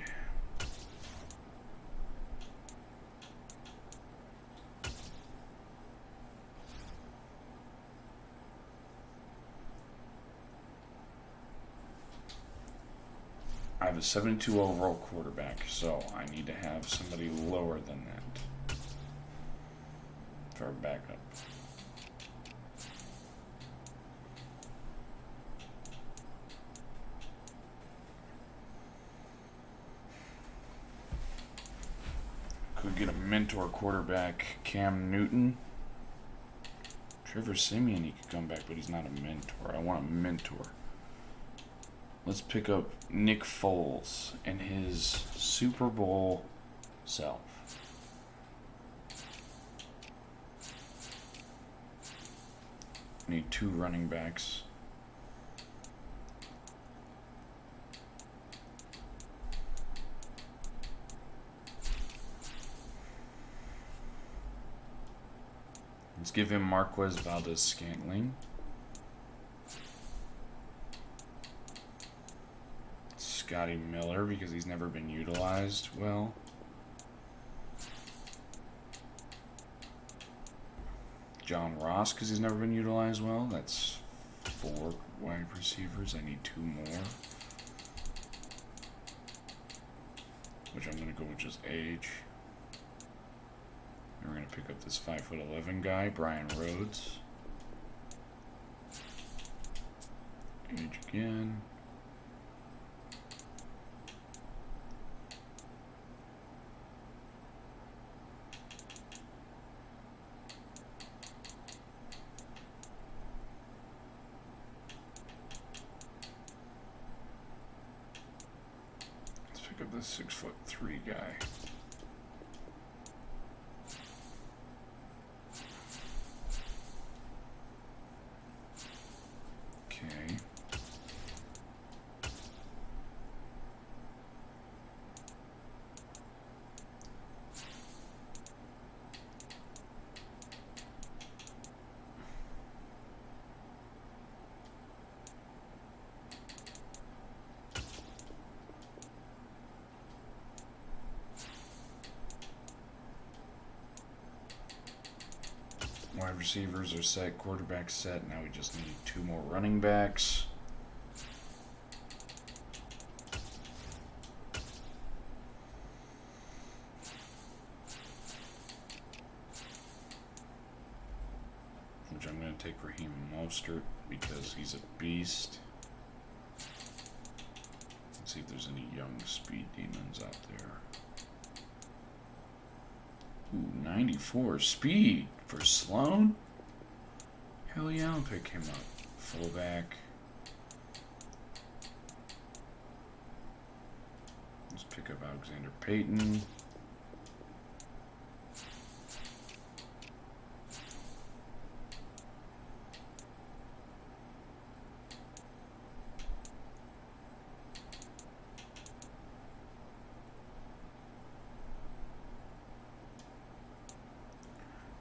I have a 72 overall quarterback, so I need to have somebody lower than that for a backup. Could get a mentor quarterback, Cam Newton. Trevor Siemian, he could come back, but he's not a mentor. I want a mentor. Let's pick up Nick Foles and his Super Bowl self. Need 2 running backs. Let's give him Marquez Valdez-Scantling. Scotty Miller because he's never been utilized well. John Ross because he's never been utilized well. That's 4 wide receivers. I need 2 more. Which I'm going to go with just age. And we're going to pick up this 5'11" guy, Brian Rhodes. Age again. Let's pick up this 6'3" guy. Okay. Wide receivers are set, quarterback set. Now we just need 2 more running backs. Which I'm going to take Raheem Mostert because he's a beast. Let's see if there's any young speed demons out there. Ooh, 94 speed for Sloan? Hell yeah, I'll pick him up. Fullback. Let's pick up Alexander Payton.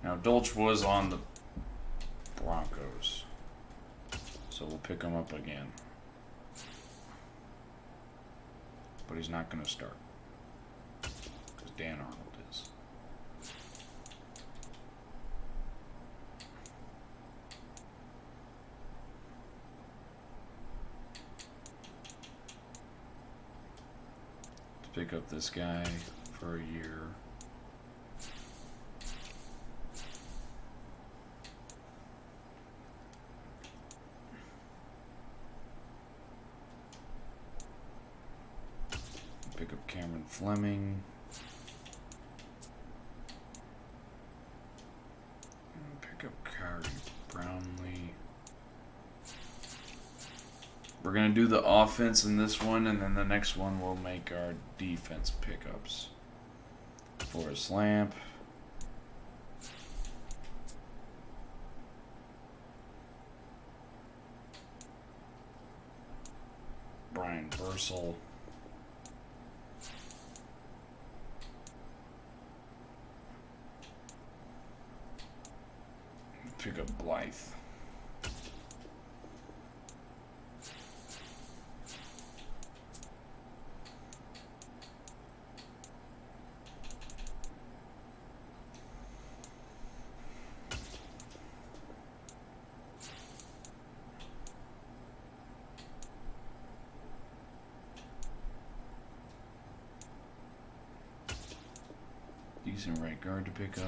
Now, Dolch was on the Broncos, so we'll pick him up again. But he's not going to start, because Dan Arnold is. Let's pick up this guy for a year. Pick up Cameron Fleming. And pick up Kyrie Brownlee. We're going to do the offense in this one, and then the next one we'll make our defense pickups. Forrest Lamp. Brian Bursell. Pick up Blythe. Decent right guard to pick up.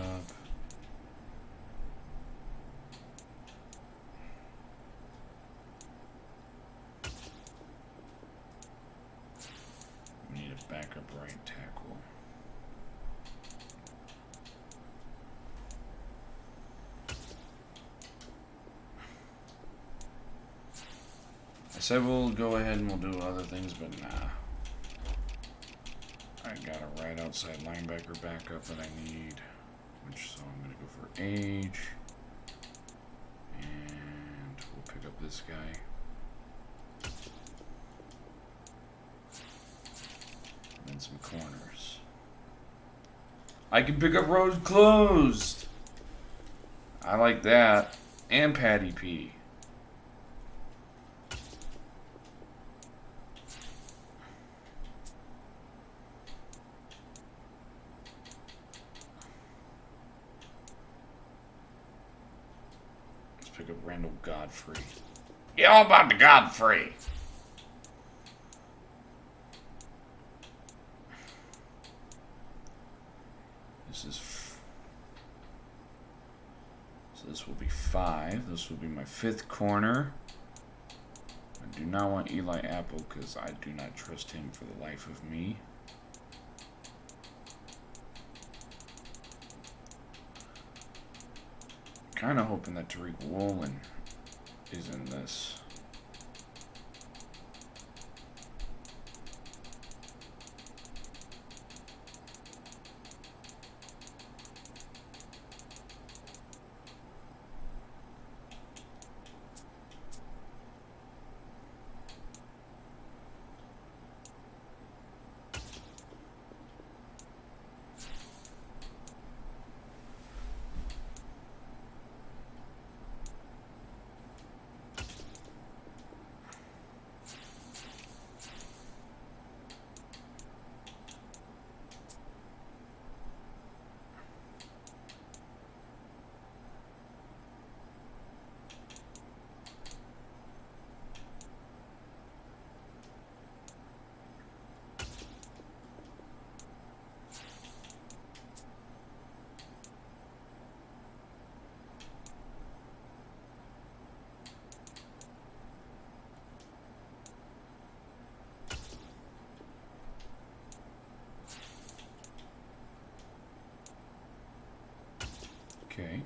Backup right tackle. I said we'll go ahead and we'll do other things, but nah. I got a right outside linebacker backup that I need, which so I'm gonna go for age, and we'll pick up this guy. And some corners. I can pick up road closed. I like that. And Patty P. pick up Randall Godfrey. Yeah, all about the Godfrey. So this will be 5. This will be my 5th corner. I do not want Eli Apple because I do not trust him for the life of me. Kind of hoping that Tariq Woolen is in this. Okay.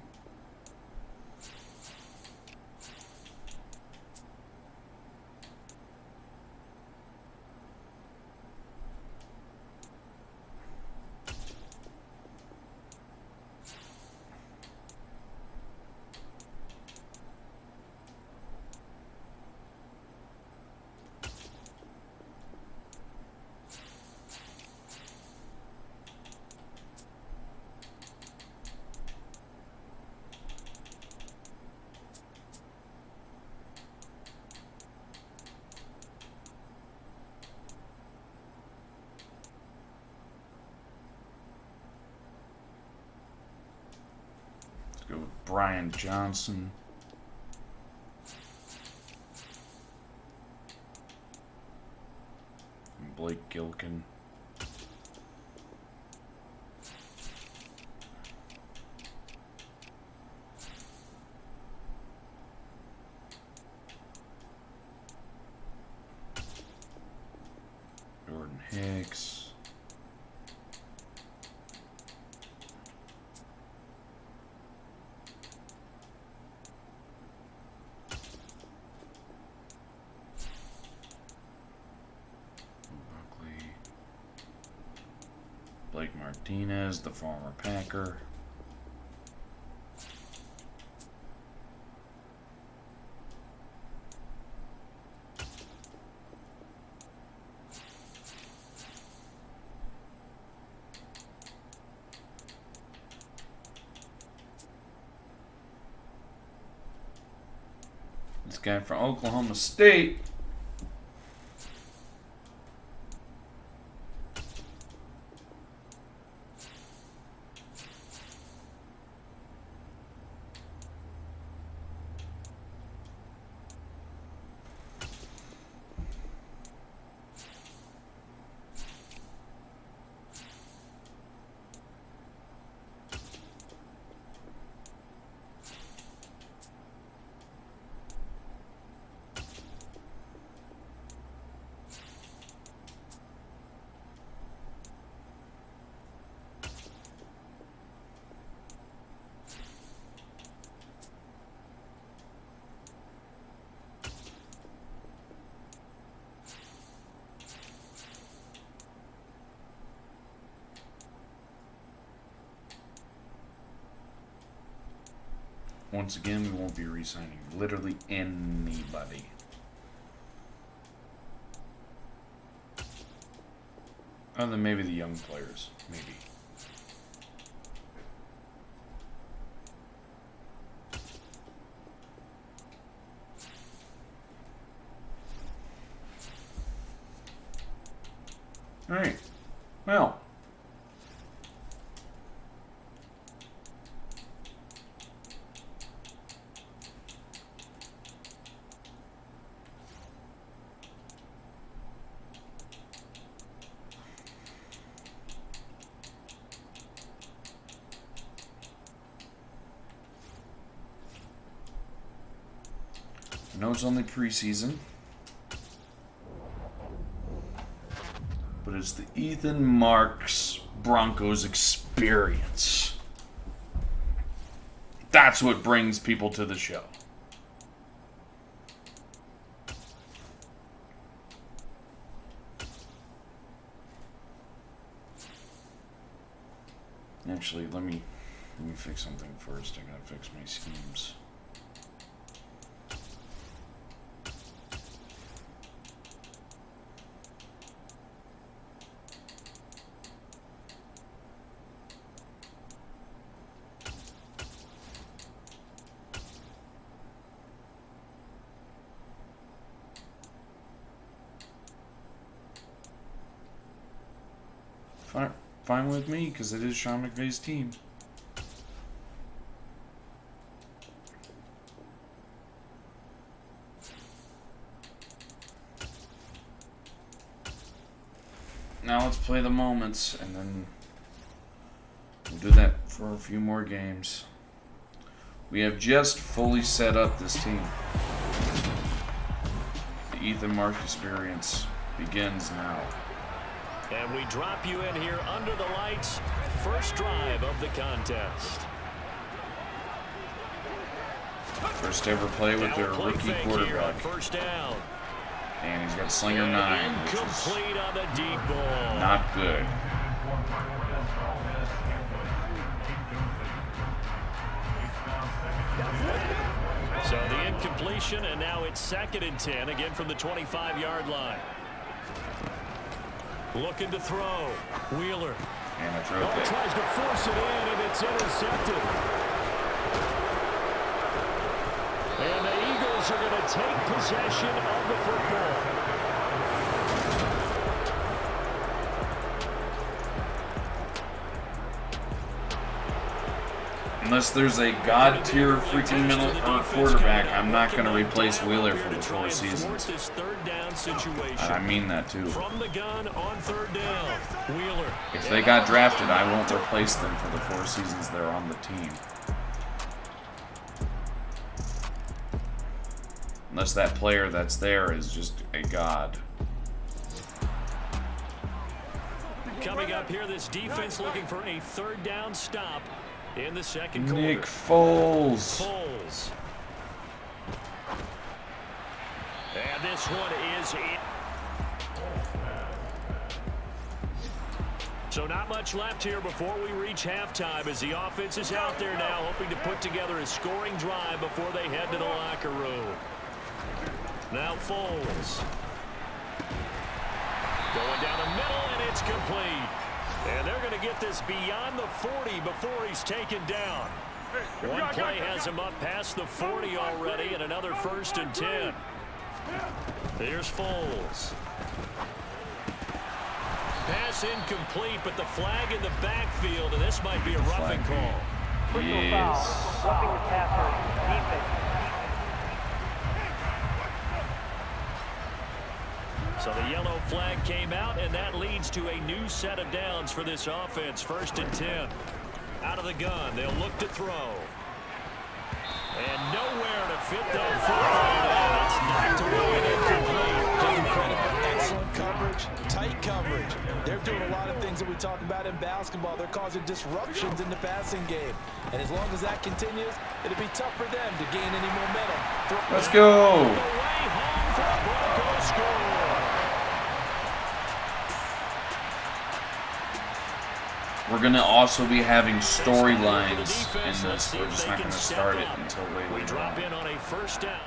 Go with Brian Johnson. And Blake Gilkin. Jordan Hicks. Blake Martinez, the former Packer. This guy from Oklahoma State. Once again, we won't be re-signing literally anybody. Other than maybe the young players. Maybe. Alright. Well. I know it's only preseason, but it's the Ethan Marks Broncos experience. That's what brings people to the show. Actually, let me fix something first. I gotta fix my schemes. Fine with me, because it is Sean McVay's team. Now let's play the moments, and then we'll do that for a few more games. We have just fully set up this team. The Ethan Mark experience begins now. And we drop you in here under the lights. First drive of the contest. First ever play with their rookie quarterback. First down. And he's got Slinger 9, which incomplete on the deep ball. Not good. So the incompletion, and now it's 2nd and 10, again from the 25-yard line. Looking to throw. Wheeler. And a throw pick. Tries to force it in, and it's intercepted. And the Eagles are going to take possession of the football. Unless there's a god-tier freaking middle or quarterback, I'm not going to replace Wheeler for the 4 seasons. And I mean that too. From the gun on 3rd down. Wheeler. If they got drafted, I won't replace them for the 4 seasons they're on the team. Unless that player that's there is just a god. Coming up here, this defense looking for a 3rd down stop in the 2nd quarter. Nick Foles. And this one is in. So not much left here before we reach halftime as the offense is out there now hoping to put together a scoring drive before they head to the locker room. Now Foles. Going down the middle, and it's complete. And they're going to get this beyond the 40 before he's taken down. One play has him up past the 40 already, and another 1st and 10. Here's Foles. Pass incomplete, but the flag in the backfield, and this might be a roughing call. Yes. Roughing the passer, defense. So the yellow flag came out, and that leads to a new set of downs for this offense. 1st and 10. Out of the gun, they'll look to throw. And nowhere to fit that football. It's knocked away and incomplete. Excellent coverage, tight coverage. They're doing a lot of things that we talk about in basketball. They're causing disruptions in the passing game. And as long as that continues, it'll be tough for them to gain any momentum. Let's go. The way home for the Broncos score. We're going to also be having storylines in this. We're just not going to start it until later. We drop in on a 1st down.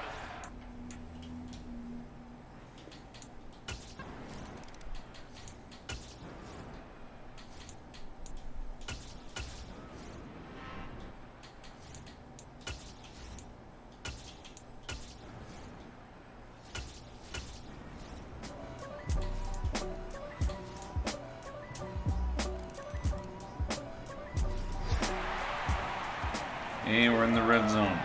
Hey, we're in the red zone.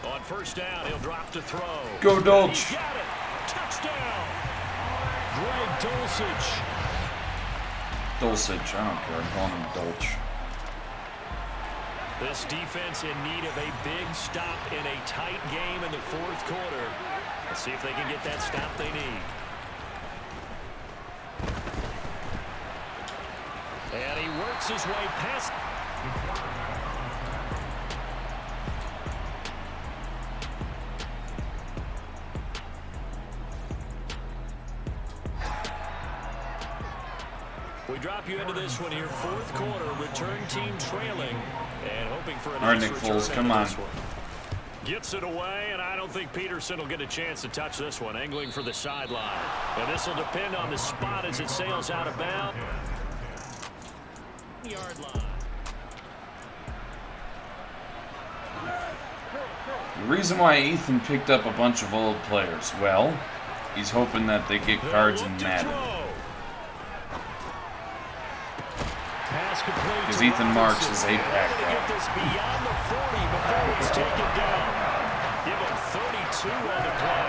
On 1st down, he'll drop to throw. Go Dolch. Got it. Touchdown. Greg Dulcich. Dulcich, I don't care. I'm calling him Dolch. This defense in need of a big stop in a tight game in the fourth quarter. Let's see if they can get that stop they need. And he works his way past. We drop you into this one here. Fourth quarter, return team trailing and hoping for a nice Nick return Foles, come on. Gets it away, and I don't think Peterson will get a chance to touch this one. Angling for the sideline. And this will depend on the spot as it sails out of bounds. Yard line. The reason why Ethan picked up a bunch of old players, well, he's hoping that they get cards in Madden. Because Ethan Marks is a pack guy. Get this beyond the 40 before it's taken down. Give him 32 on the play.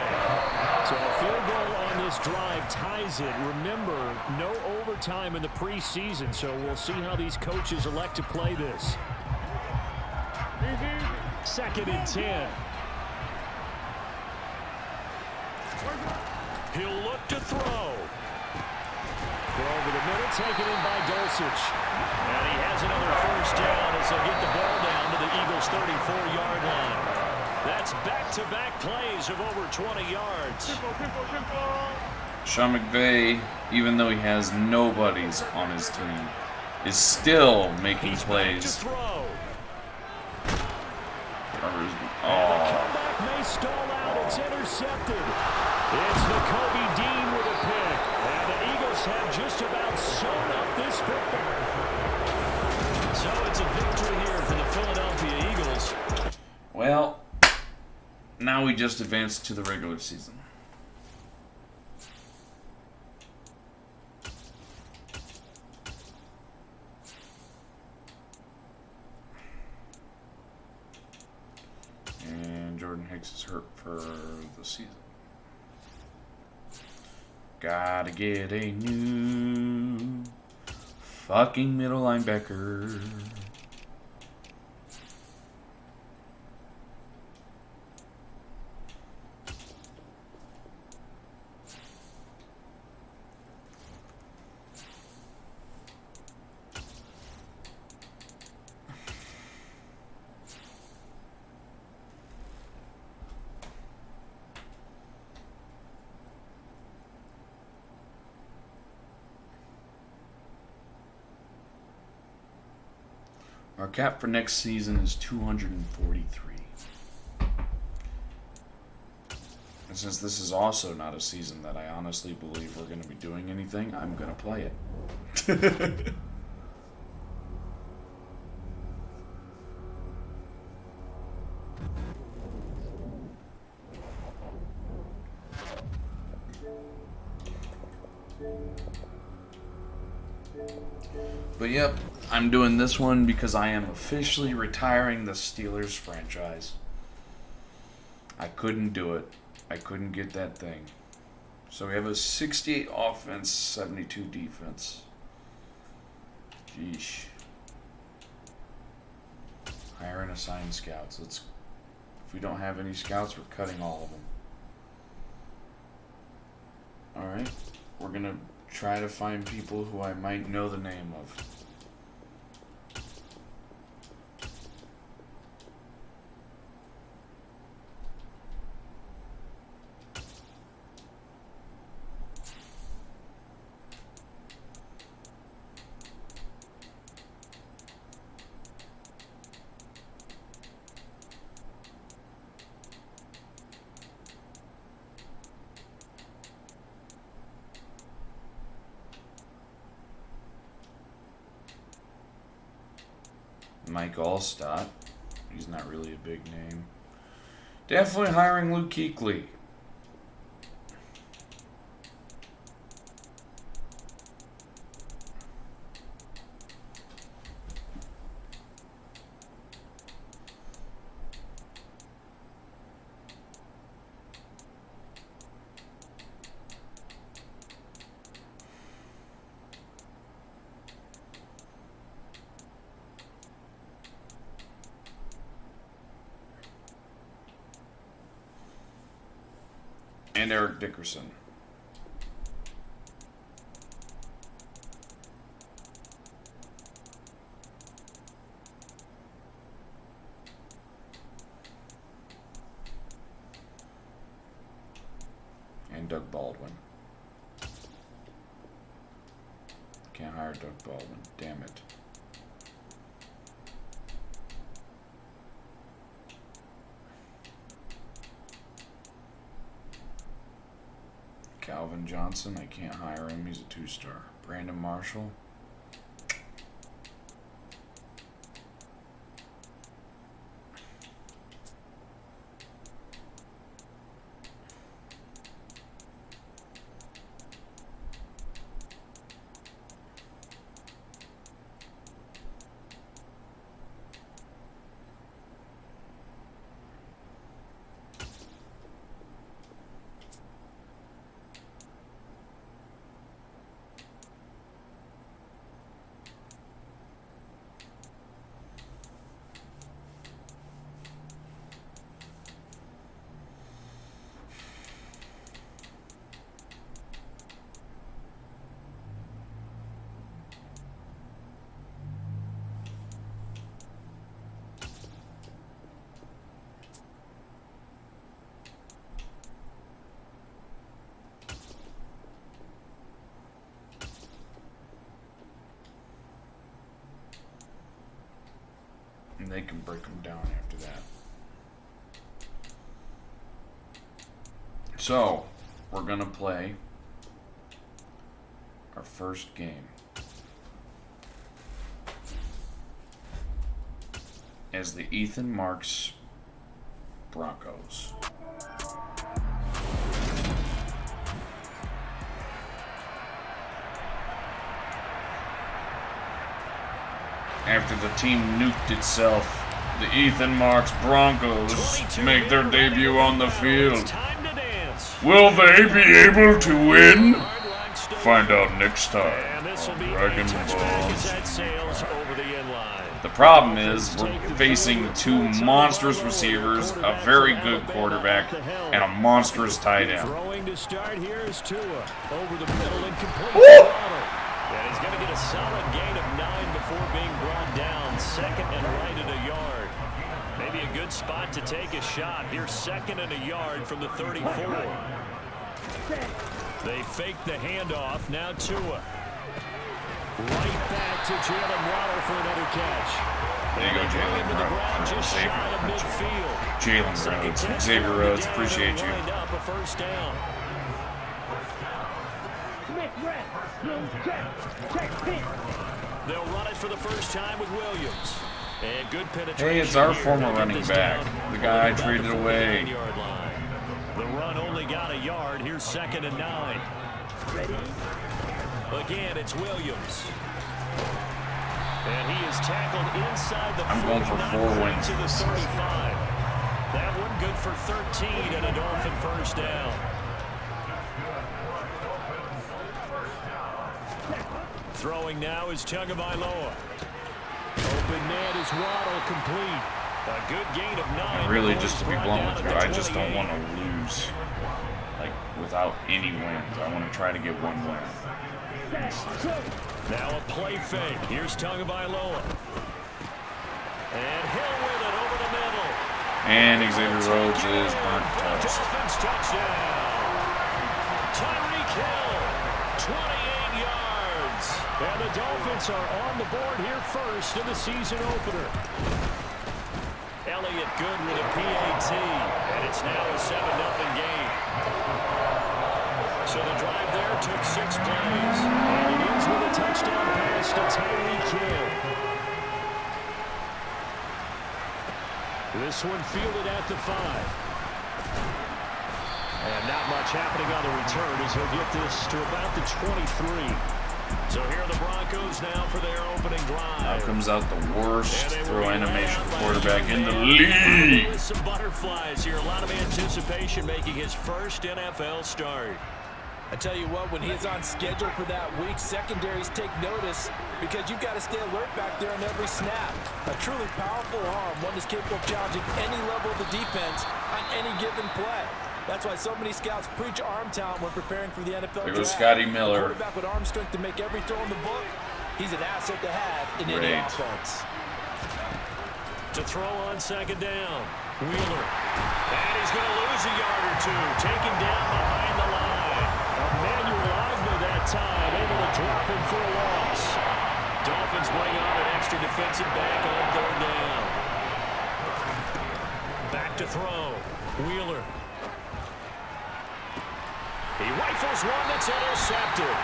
So a field goal on this drive ties it. Remember, no overtime in the preseason, so we'll see how these coaches elect to play this. Second and 10. He'll look to throw. Throw over the middle, taken in by Dulcich. And he has another first down as they'll get the ball down to the Eagles' 34-yard line. That's back-to-back plays of over 20 yards. Sean McVay, even though he has nobodies on his team, is still making plays. To throw. Oh. Comeback may stall out. It's intercepted. It's the Kobe Dean with a pick. And the Eagles have just about sewn up this football. So it's a victory here for the Philadelphia Eagles. Well, now we just advanced to the regular season. And Jordan Hicks is hurt for the season. Gotta get a new fucking middle linebacker. Our cap for next season is 243. And since this is also not a season that I honestly believe we're going to be doing anything, I'm going to play it. But yep, I'm doing this one because I am officially retiring the Steelers franchise. I couldn't do it. I couldn't get that thing. So we have a 68 offense, 72 defense. Jeesh. Hire and assign scouts. If we don't have any scouts, we're cutting all of them. Alright. We're going to try to find people who I might know the name of. Mike Allstott. He's not really a big name. Definitely hiring Luke Kuechly. And Eric Dickerson. And Doug Baldwin. Can't hire Doug Baldwin. Damn it. Calvin Johnson, I can't hire him. He's a 2-star. Brandon Marshall. And they can break them down after that. So, we're going to play our first game as the Ethan Marks Broncos. After the team nuked itself, the Ethan Marks Broncos make their debut on the field. Will they be able to win? Find out next time on Dragon Balls. The problem is we're facing two monstrous receivers, a very good quarterback, and a monstrous tight end. Throwing to start here is Tua over the middle and complete. And he's going to get a solid gain of 9 before being brought down. Second and right at a yard. Maybe a good spot to take a shot. Here's second and a yard from the 34. They fake the handoff. Now Tua. Right back to Jalen Waddle for another catch. There you go, Jalen Rhodes. Jalen Rhodes. Xavier Rhodes, appreciate you. Up a first down. They'll run it for the first time with Williams. And good penetration. Hey, it's our former running back. The guy I traded away. The run only got a yard. Here's second and 9. Again, it's Williams. And he is tackled inside the I'm going for 4 wins. To the 35. That one good for 13 and a Dolphin first down. Throwing now is Tagovailoa. Open man is Waddle, complete. A good gain of 9. Really, just to be blunt with you, I just don't want to lose, like, without any wins. I want to try to get one win. Now a play fake. Here's Tagovailoa. And Hill with it over the middle. And Xavier Rhodes is burnt toast. Dolphins touchdown. Tyreek Hill, 28 yards. And the Dolphins are on the board here first in the season opener. Elliott good with a PAT. And it's now a 7-0 game. So the drive there took 6 plays. And it ends with a touchdown pass to Tyreek Hill. This one fielded at the 5. And not much happening on the return as he'll get this to about the 23. So here are the Broncos now for their opening drive. Now comes out the worst throw animation quarterback in the league. With some butterflies here. A lot of anticipation making his first NFL start. I tell you what, when he's on schedule for that week, secondaries take notice because you've got to stay alert back there on every snap. A truly powerful arm, one that's capable of challenging any level of the defense on any given play. That's why so many scouts preach arm talent when preparing for the NFL There draft. goes Scotty A Miller. quarterback with arm strength to make every throw in the book, he's an asset to have in any offense. To throw on second down. Wheeler. And he's going to lose a yard or two. Taken down behind the line. Emmanuel Ogba that time, able to drop him for a loss. Dolphins bring on an extra defensive back on third down. Back to throw. Wheeler. He rifles one that's intercepted.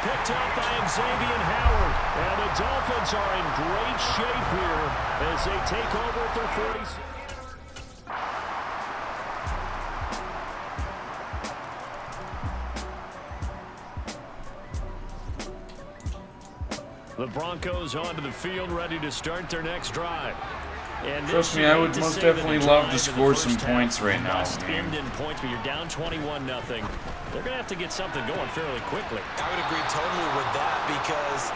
Picked up by Xavier Howard. And the Dolphins are in great shape here as they take over at their 40s. The Broncos onto the field, ready to start their next drive. And trust me, I would most definitely love to score some points right now. End in points, but you're down 21-0. They're going to have to get something going fairly quickly. I would agree totally with that because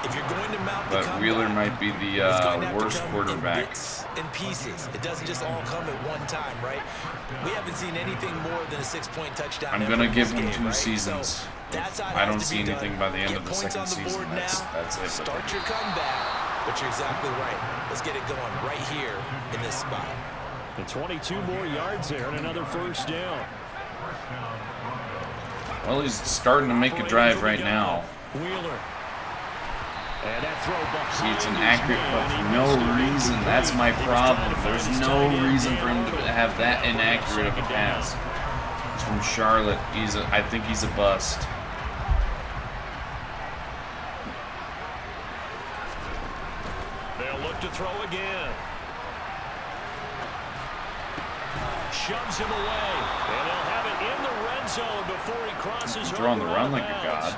if you're going to mount the comeback, Wheeler might be the worst quarterback. In bits and pieces. It doesn't just all come at one time, right? We haven't seen anything more than a 6-point touchdown. I'm going to give him 2 right? seasons. So that's how I don't see anything by the end of the second season. That's it. Start your comeback. But you're exactly right. Let's get it going right here in this spot. And 22 more yards there and another first down. Well, he's starting to make a drive right now. Wheeler. And that throw behind. See, it's inaccurate, but for no reason. That's my problem. There's no reason for him to have that inaccurate of a pass. It's from Charlotte. I think he's a bust. They'll look to throw again. Shoves him away. And they'll have it in the red zone before he crosses over. Throwing the run like a god.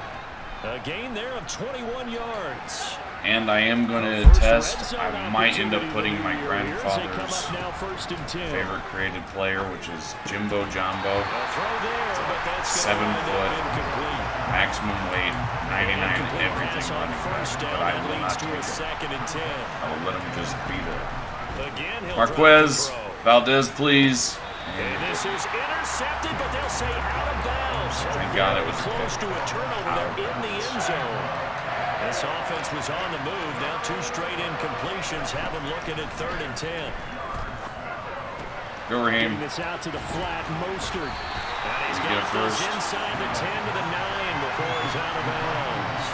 A gain there of 21 yards. And I am going to test. I might end up putting my grandfather's favorite created player, which is Jimbo Jumbo. 7 foot, maximum weight, 99 everything on him. But I will not take it. I will let him just beat it. Marquez, Valdez, please. And this is intercepted, but they'll say out of bounds. Thank God it was close to a turnover there in the end zone. This offense was on the move. Now 2 straight incompletions have them looking at 3rd and 10. Go Raheem. Getting this out to the flat, Mostert. And he's got this inside the 10 to the 9 before he's out of bounds.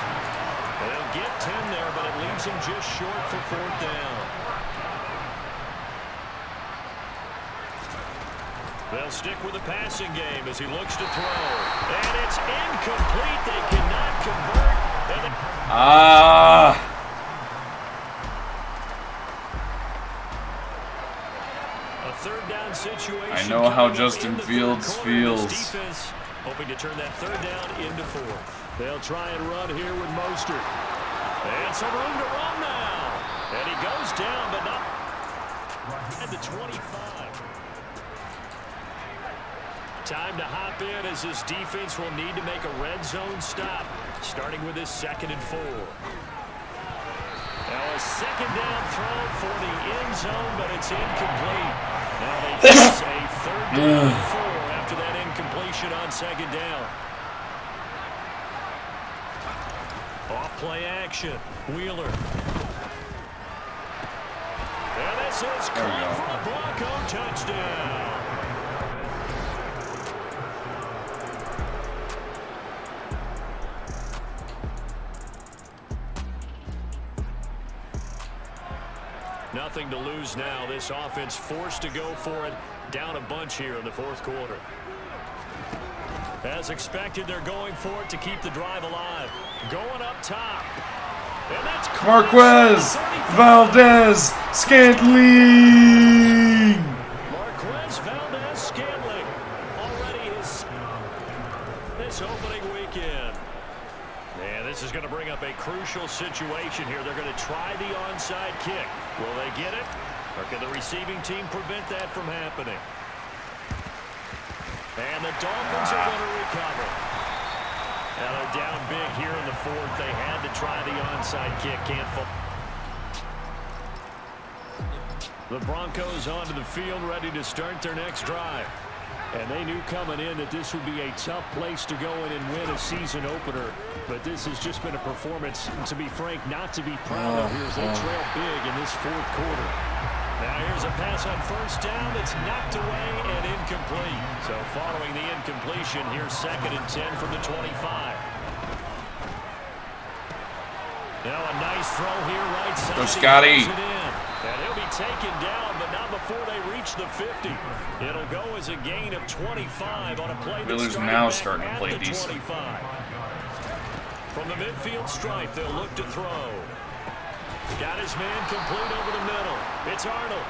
They'll get 10 there, but it leaves him just short for 4th down. They'll stick with the passing game as he looks to throw. And it's incomplete. They cannot convert. A 3rd down situation. I know how Justin Fields feels. Defense hoping to turn that 3rd down into 4th. They'll try and run here with Mostert. And some room to run now. And he goes down, but not at the 25. Time to hop in as this defense will need to make a red zone stop, starting with this 2nd and 4. Now a 2nd down throw for the end zone, but it's incomplete. Now they face a 3rd down and 4 after that incompletion on 2nd down. Off play action, Wheeler. And this is caught for a Bronco touchdown. Nothing to lose now. This offense forced to go for it. Down a bunch here in the 4th quarter. As expected, they're going for it to keep the drive alive. Going up top. And that's Marquez, Valdez, Scantling. Marquez Valdez-Scantling already this opening weekend. And this is going to bring up a crucial situation here. They're going to try the onside kick. Will they get it? Or can the receiving team prevent that from happening? And the Dolphins are going to recover. Now they're down big here in the 4th. They had to try the onside kick. Can't fall. The Broncos onto the field, ready to start their next drive. And they knew coming in that this would be a tough place to go in and win a season opener. But this has just been a performance, to be frank, not to be proud of here as they trail big in this fourth quarter. Now here's a pass on first down that's knocked away and incomplete. So following the incompletion, here's 2nd and 10 from the 25. Now a nice throw here right side. Go, Scotty. And he'll be taken down, but not before they reach the 50. It'll go as a gain of 25 on a play Wheeler's that's now starting to play the decent. 25. From the midfield stripe, they'll look to throw. Got his man complete over the middle. It's Arnold.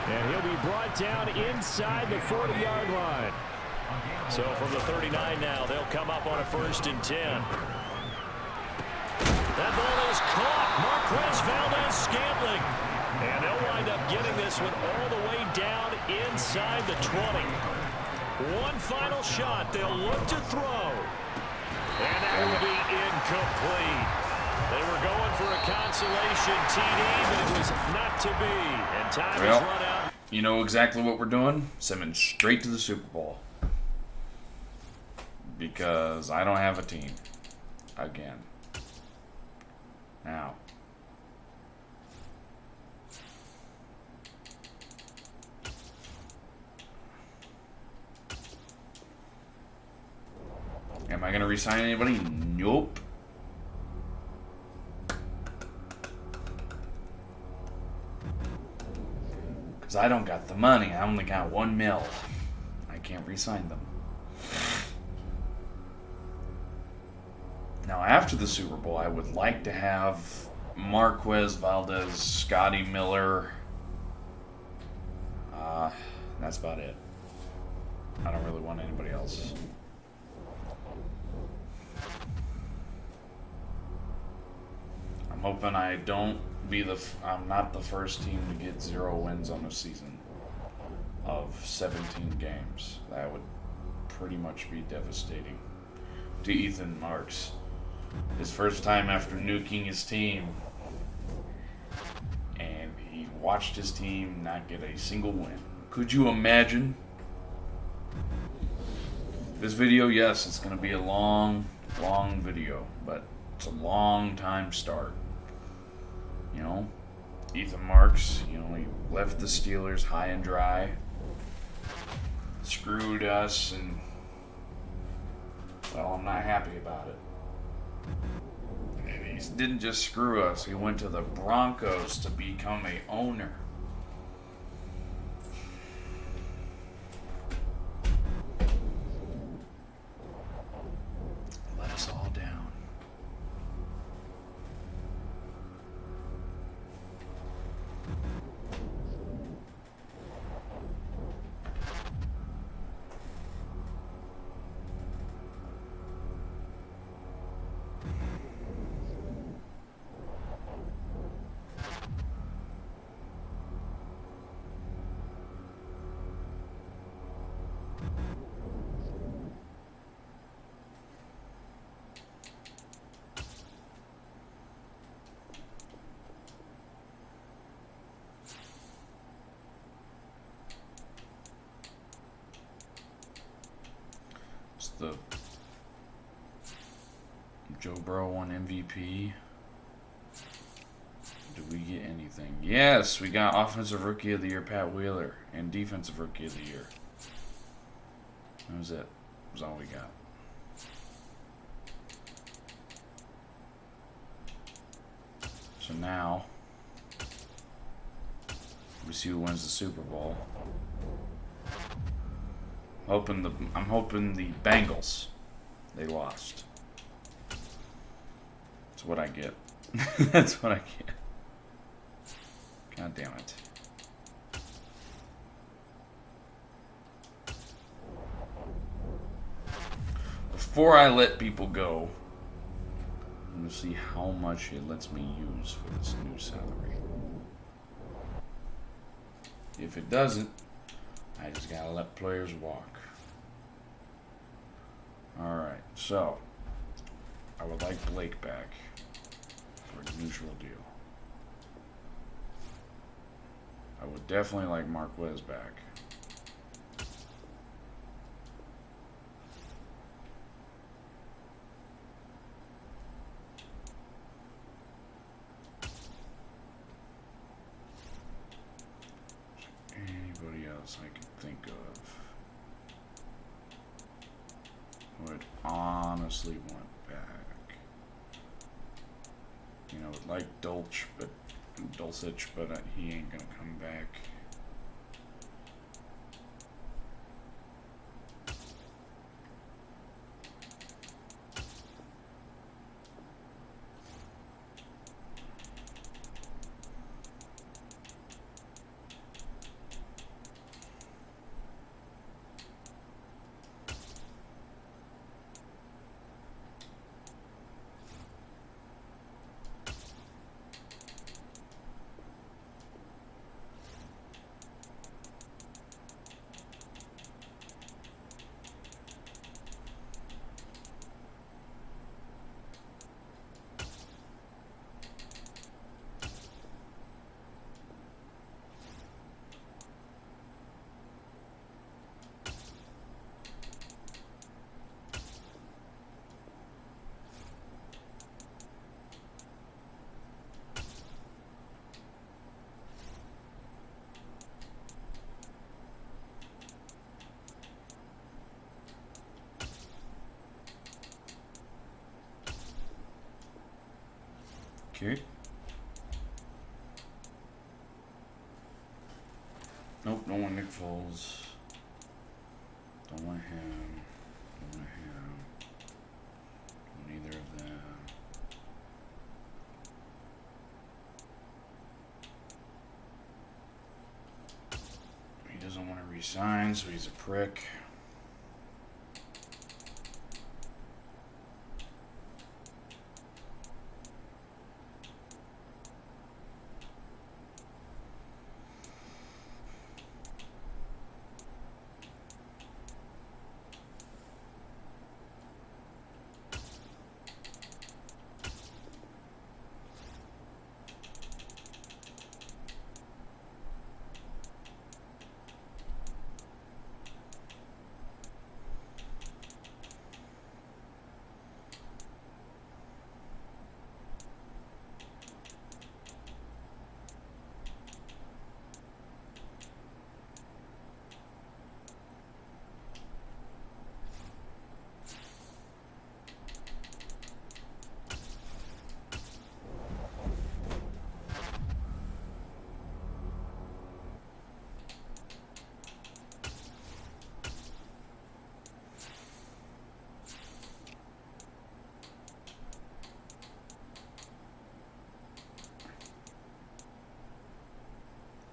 And he'll be brought down inside the 40-yard line. So from the 39 now, they'll come up on a 1st and 10. That ball is caught. Marquez Valdez-Scantling. And they'll wind up getting this one all the way down inside the 20. One final shot. They'll look to throw. And that will be incomplete. They were going for a consolation TD, but it was not to be. And time has run out. You know exactly what we're doing? Sending straight to the Super Bowl. Because I don't have a team. Again. Now. Am I going to re-sign anybody? Nope. Because I don't got the money. I only got $1 million. I can't re-sign them. Now, after the Super Bowl, I would like to have Marquez Valdez, Scotty Miller. That's about it. I don't really want anybody else. I'm hoping I don't be I'm not the first team to get 0 wins on a season of 17 games. That would pretty much be devastating to Ethan Marks. His first time after nuking his team. And he watched his team not get a single win. Could you imagine? This video, yes, it's going to be a long video. But it's a long time start. You know? Ethan Marks, you know, he left the Steelers high and dry. Screwed us, and well, I'm not happy about it. And he didn't just screw us, he went to the Broncos to become an owner. Let us all down. The Joe Burrow won MVP. Did we get anything? Yes, we got Offensive Rookie of the Year Pat Wheeler and Defensive Rookie of the Year. That was it. That was all we got. So now we see who wins the Super Bowl. I'm hoping the Bengals. They lost. That's what I get. That's what I get. God damn it. Before I let people go, I'm going to see how much it lets me use for this new salary. If it doesn't, I just gotta let players walk. Alright, so I would like Blake back for a neutral deal. I would definitely like Marquez back. else I can think of would honestly want back. You know, would like Dulcich, but he ain't gonna come back. Okay. Nope, don't want Nick Foles. Don't want him. Don't want him. Don't want either of them. He doesn't want to resign, so he's a prick.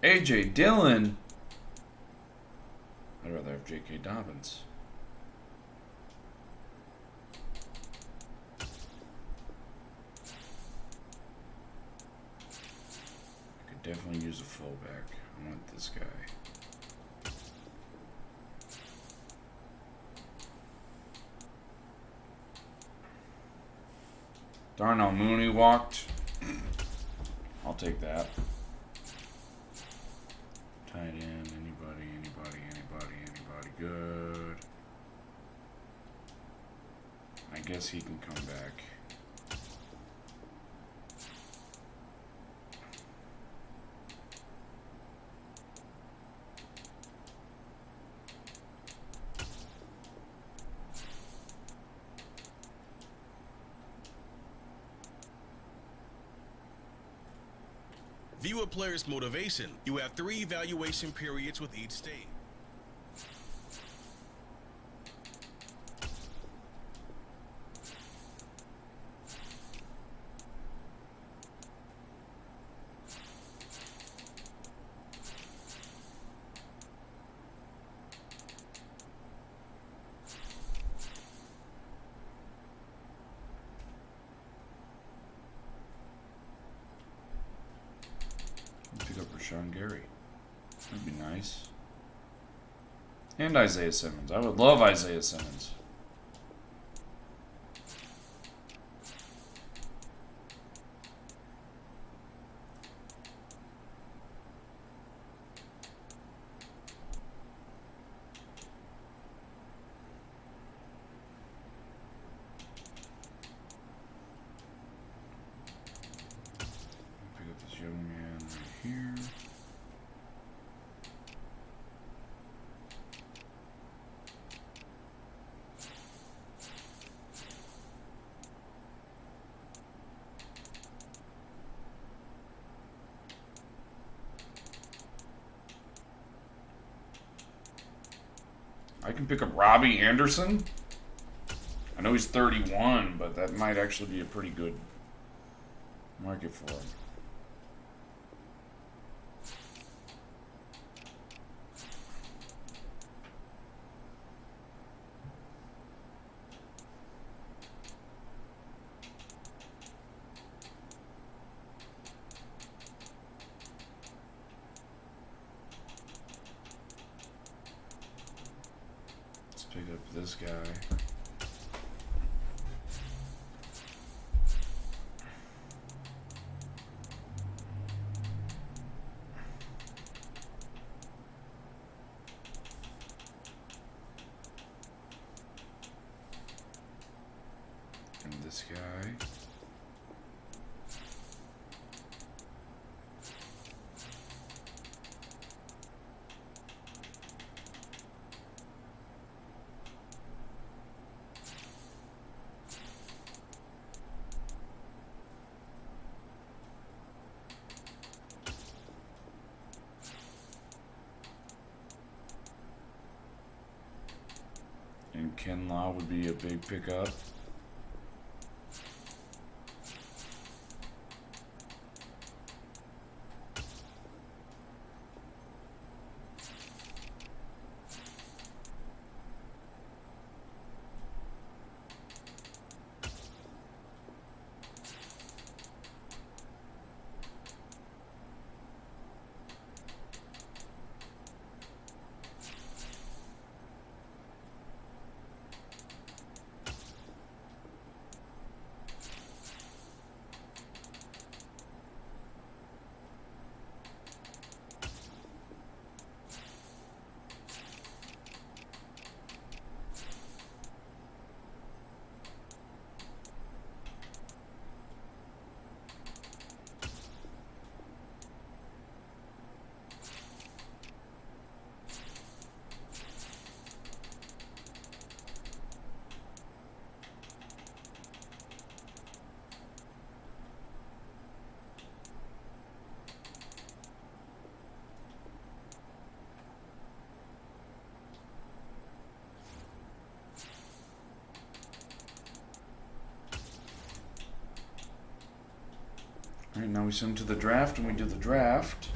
A.J. Dillon. I'd rather have J.K. Dobbins. I could definitely use a fullback. I want this guy. Darnell Mooney walked. I'll take that. Tight end, anybody good. I guess he can come back. View a player's motivation. You have 3 evaluation periods with each stage. Pick up Rashawn Gary. That'd be nice. And Isaiah Simmons. I would love Isaiah Simmons. Pick up this young man right here. I can pick up Robbie Anderson. I know he's 31, but that might actually be a pretty good market for him. Let's pick up this guy. And this guy. And Ken Law would be a big pickup. Alright, now we send him to the draft and we do the draft.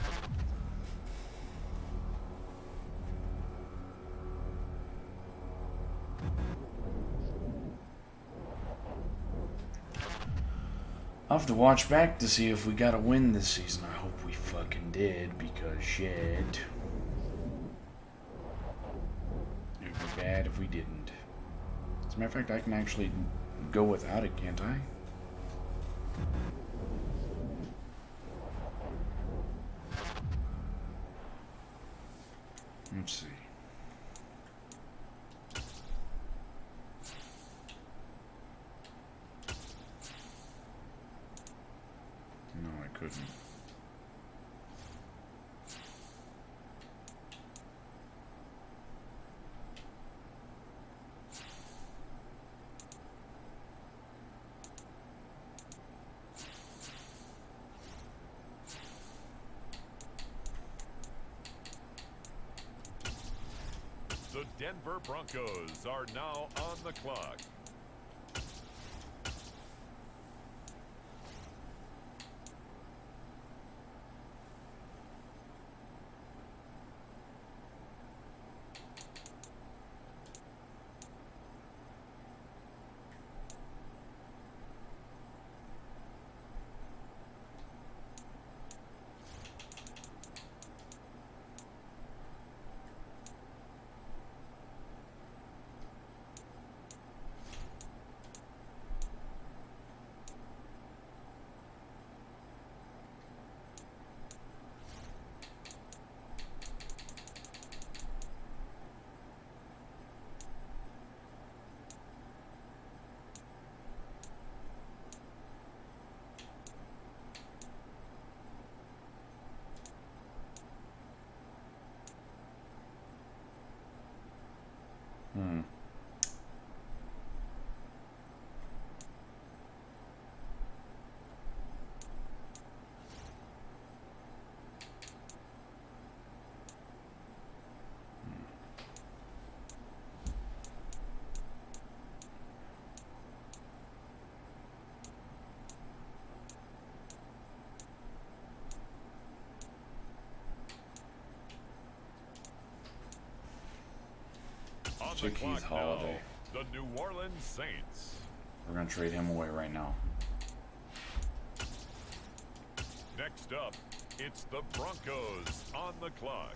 I'll have to watch back to see if we got a win this season. I hope we fucking did, because shit. It would be bad if we didn't. As a matter of fact, I can actually go without it, can't I? Let's see. No, I couldn't. The Denver Broncos are now on the clock. the Keith clock Holiday. now, the New Orleans Saints. We're going to trade him away right now. Next up, it's the Broncos on the clock.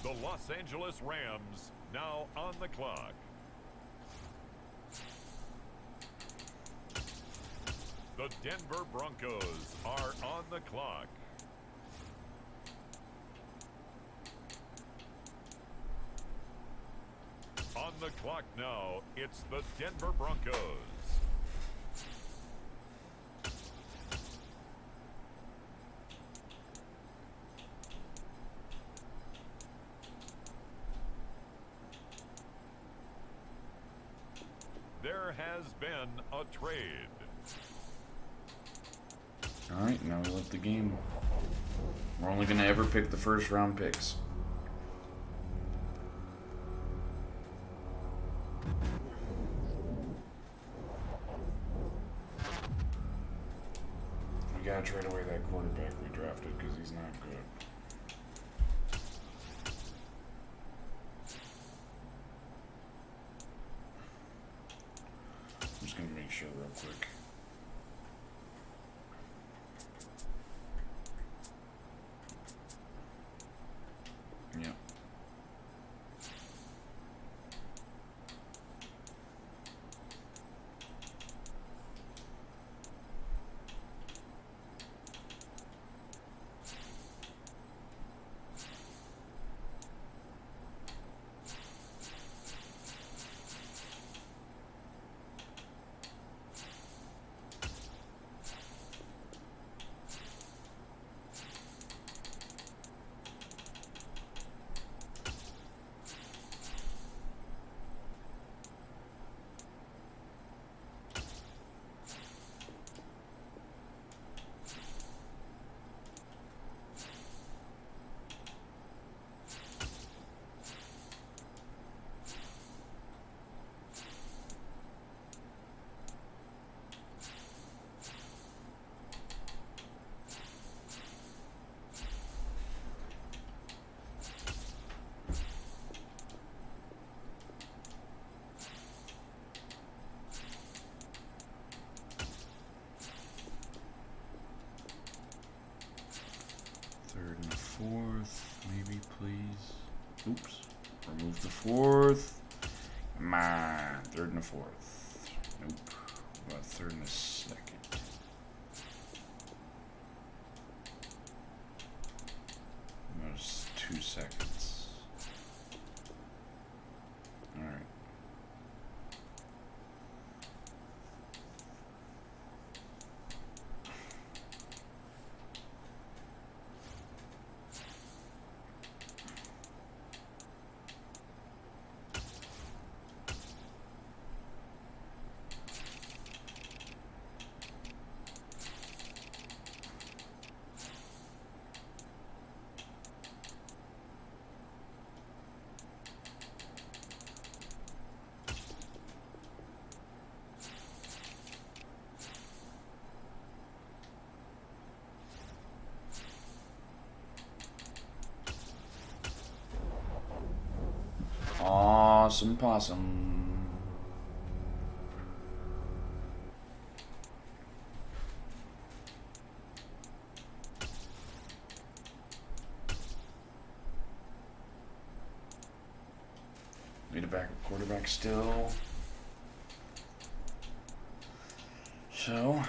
The Los Angeles Rams now on the clock. The Denver Broncos are on the clock. On the clock now, it's the Denver Broncos. There has been a trade. Alright, now we let the game. We're only going to ever pick the first round picks. We gotta trade away that quarterback we drafted because he's not good. I'm just gonna make sure real quick. Yep. Third and a fourth, maybe, please. Oops. Remove the fourth. Come on. Third and a fourth. Nope. What about third and a second? Almost 2 seconds. Alright. Awesome possum. Need a backup quarterback still. So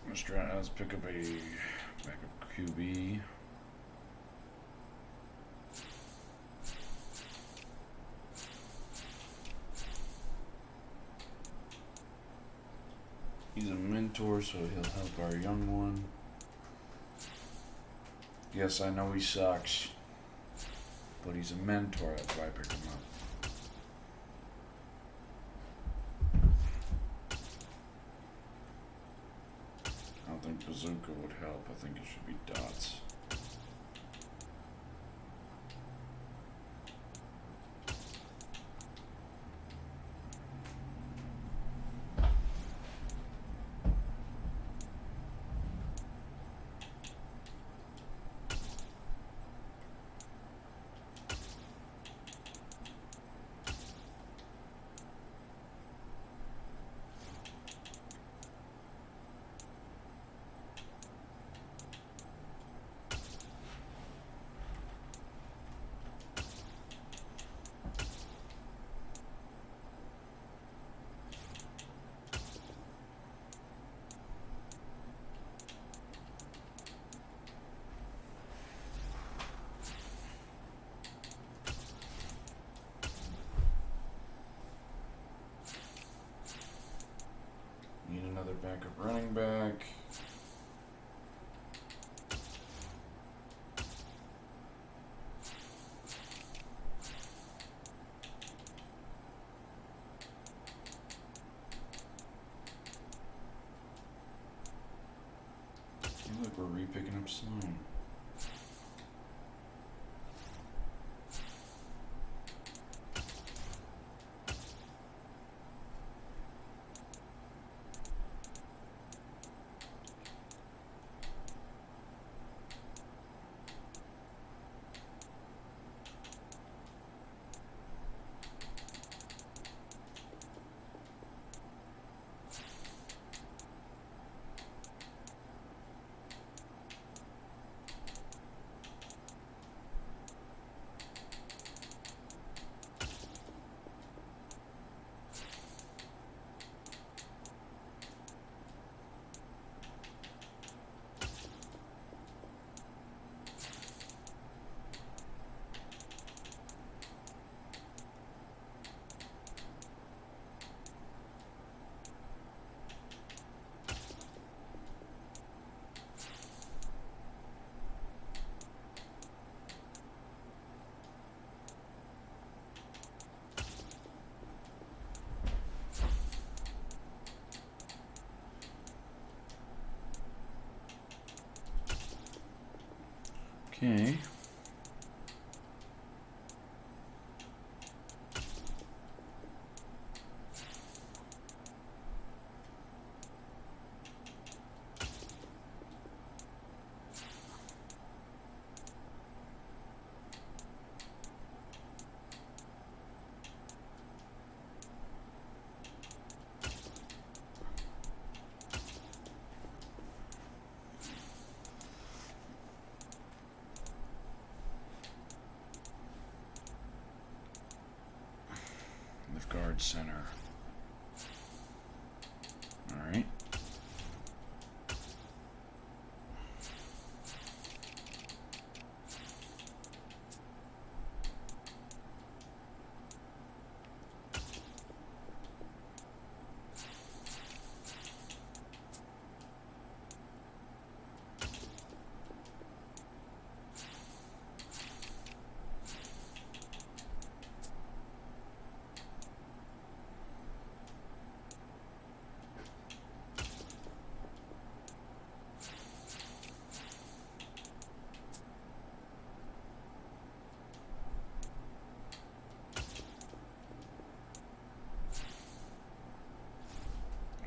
let's pick up a backup QB. He's a mentor, so he'll help our young one. Yes, I know he sucks, but he's a mentor, that's why I picked him up. I don't think Bazooka would help, I think it should be Dots. backup running back. Hey, look, we're re-picking up Slime. Okay. Left guard center. All right.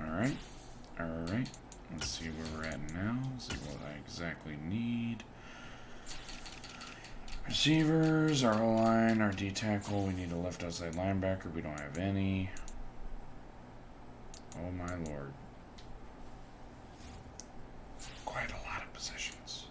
Alright, alright. Let's see where we're at now. See what I exactly need. Receivers, our O-line, our D-tackle. We need a left outside linebacker. We don't have any. Oh my lord. Quite a lot of positions.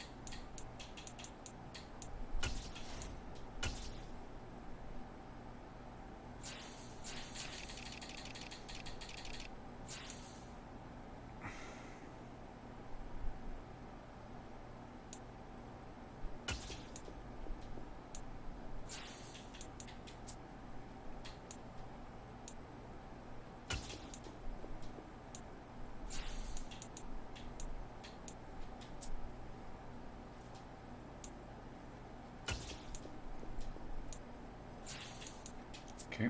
Okay.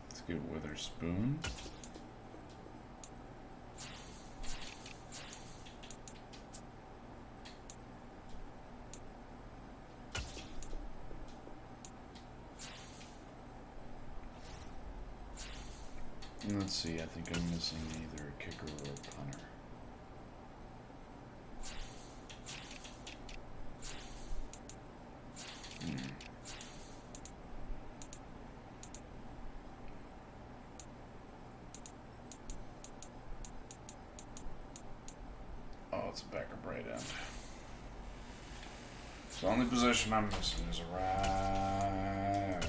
Let's get Witherspoon. Let's see, I think I'm missing either a kicker or a punter. it's a backup right end. The only position I'm missing is a right end.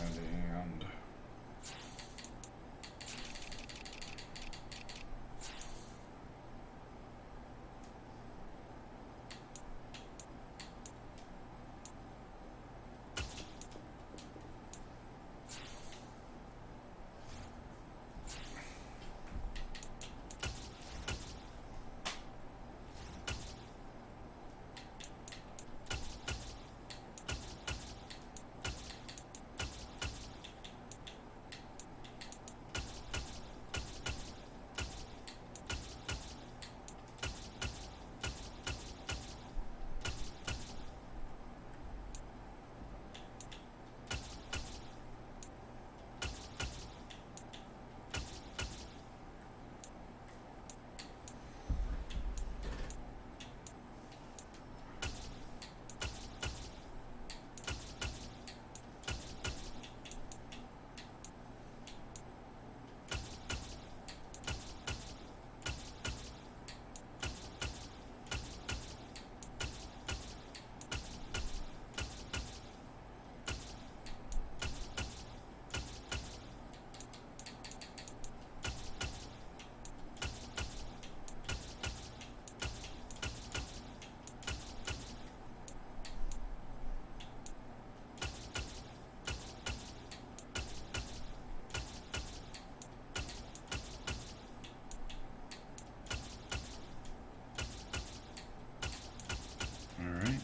Alright.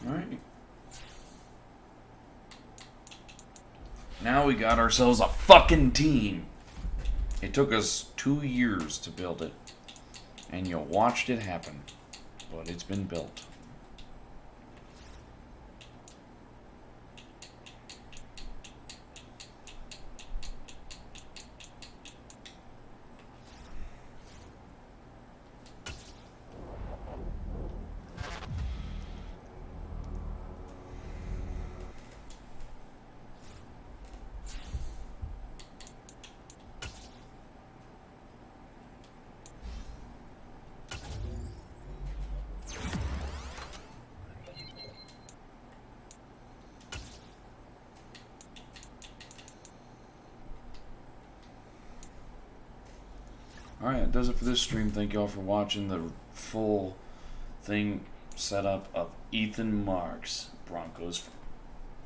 Alright. Now we got ourselves a fucking team. It took us 2 years to build it. And you watched it happen. But it's been built. Alright, that does it for this stream. Thank you all for watching the full thing setup of Ethan Marks Broncos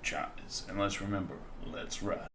franchise. And let's remember, let's ride.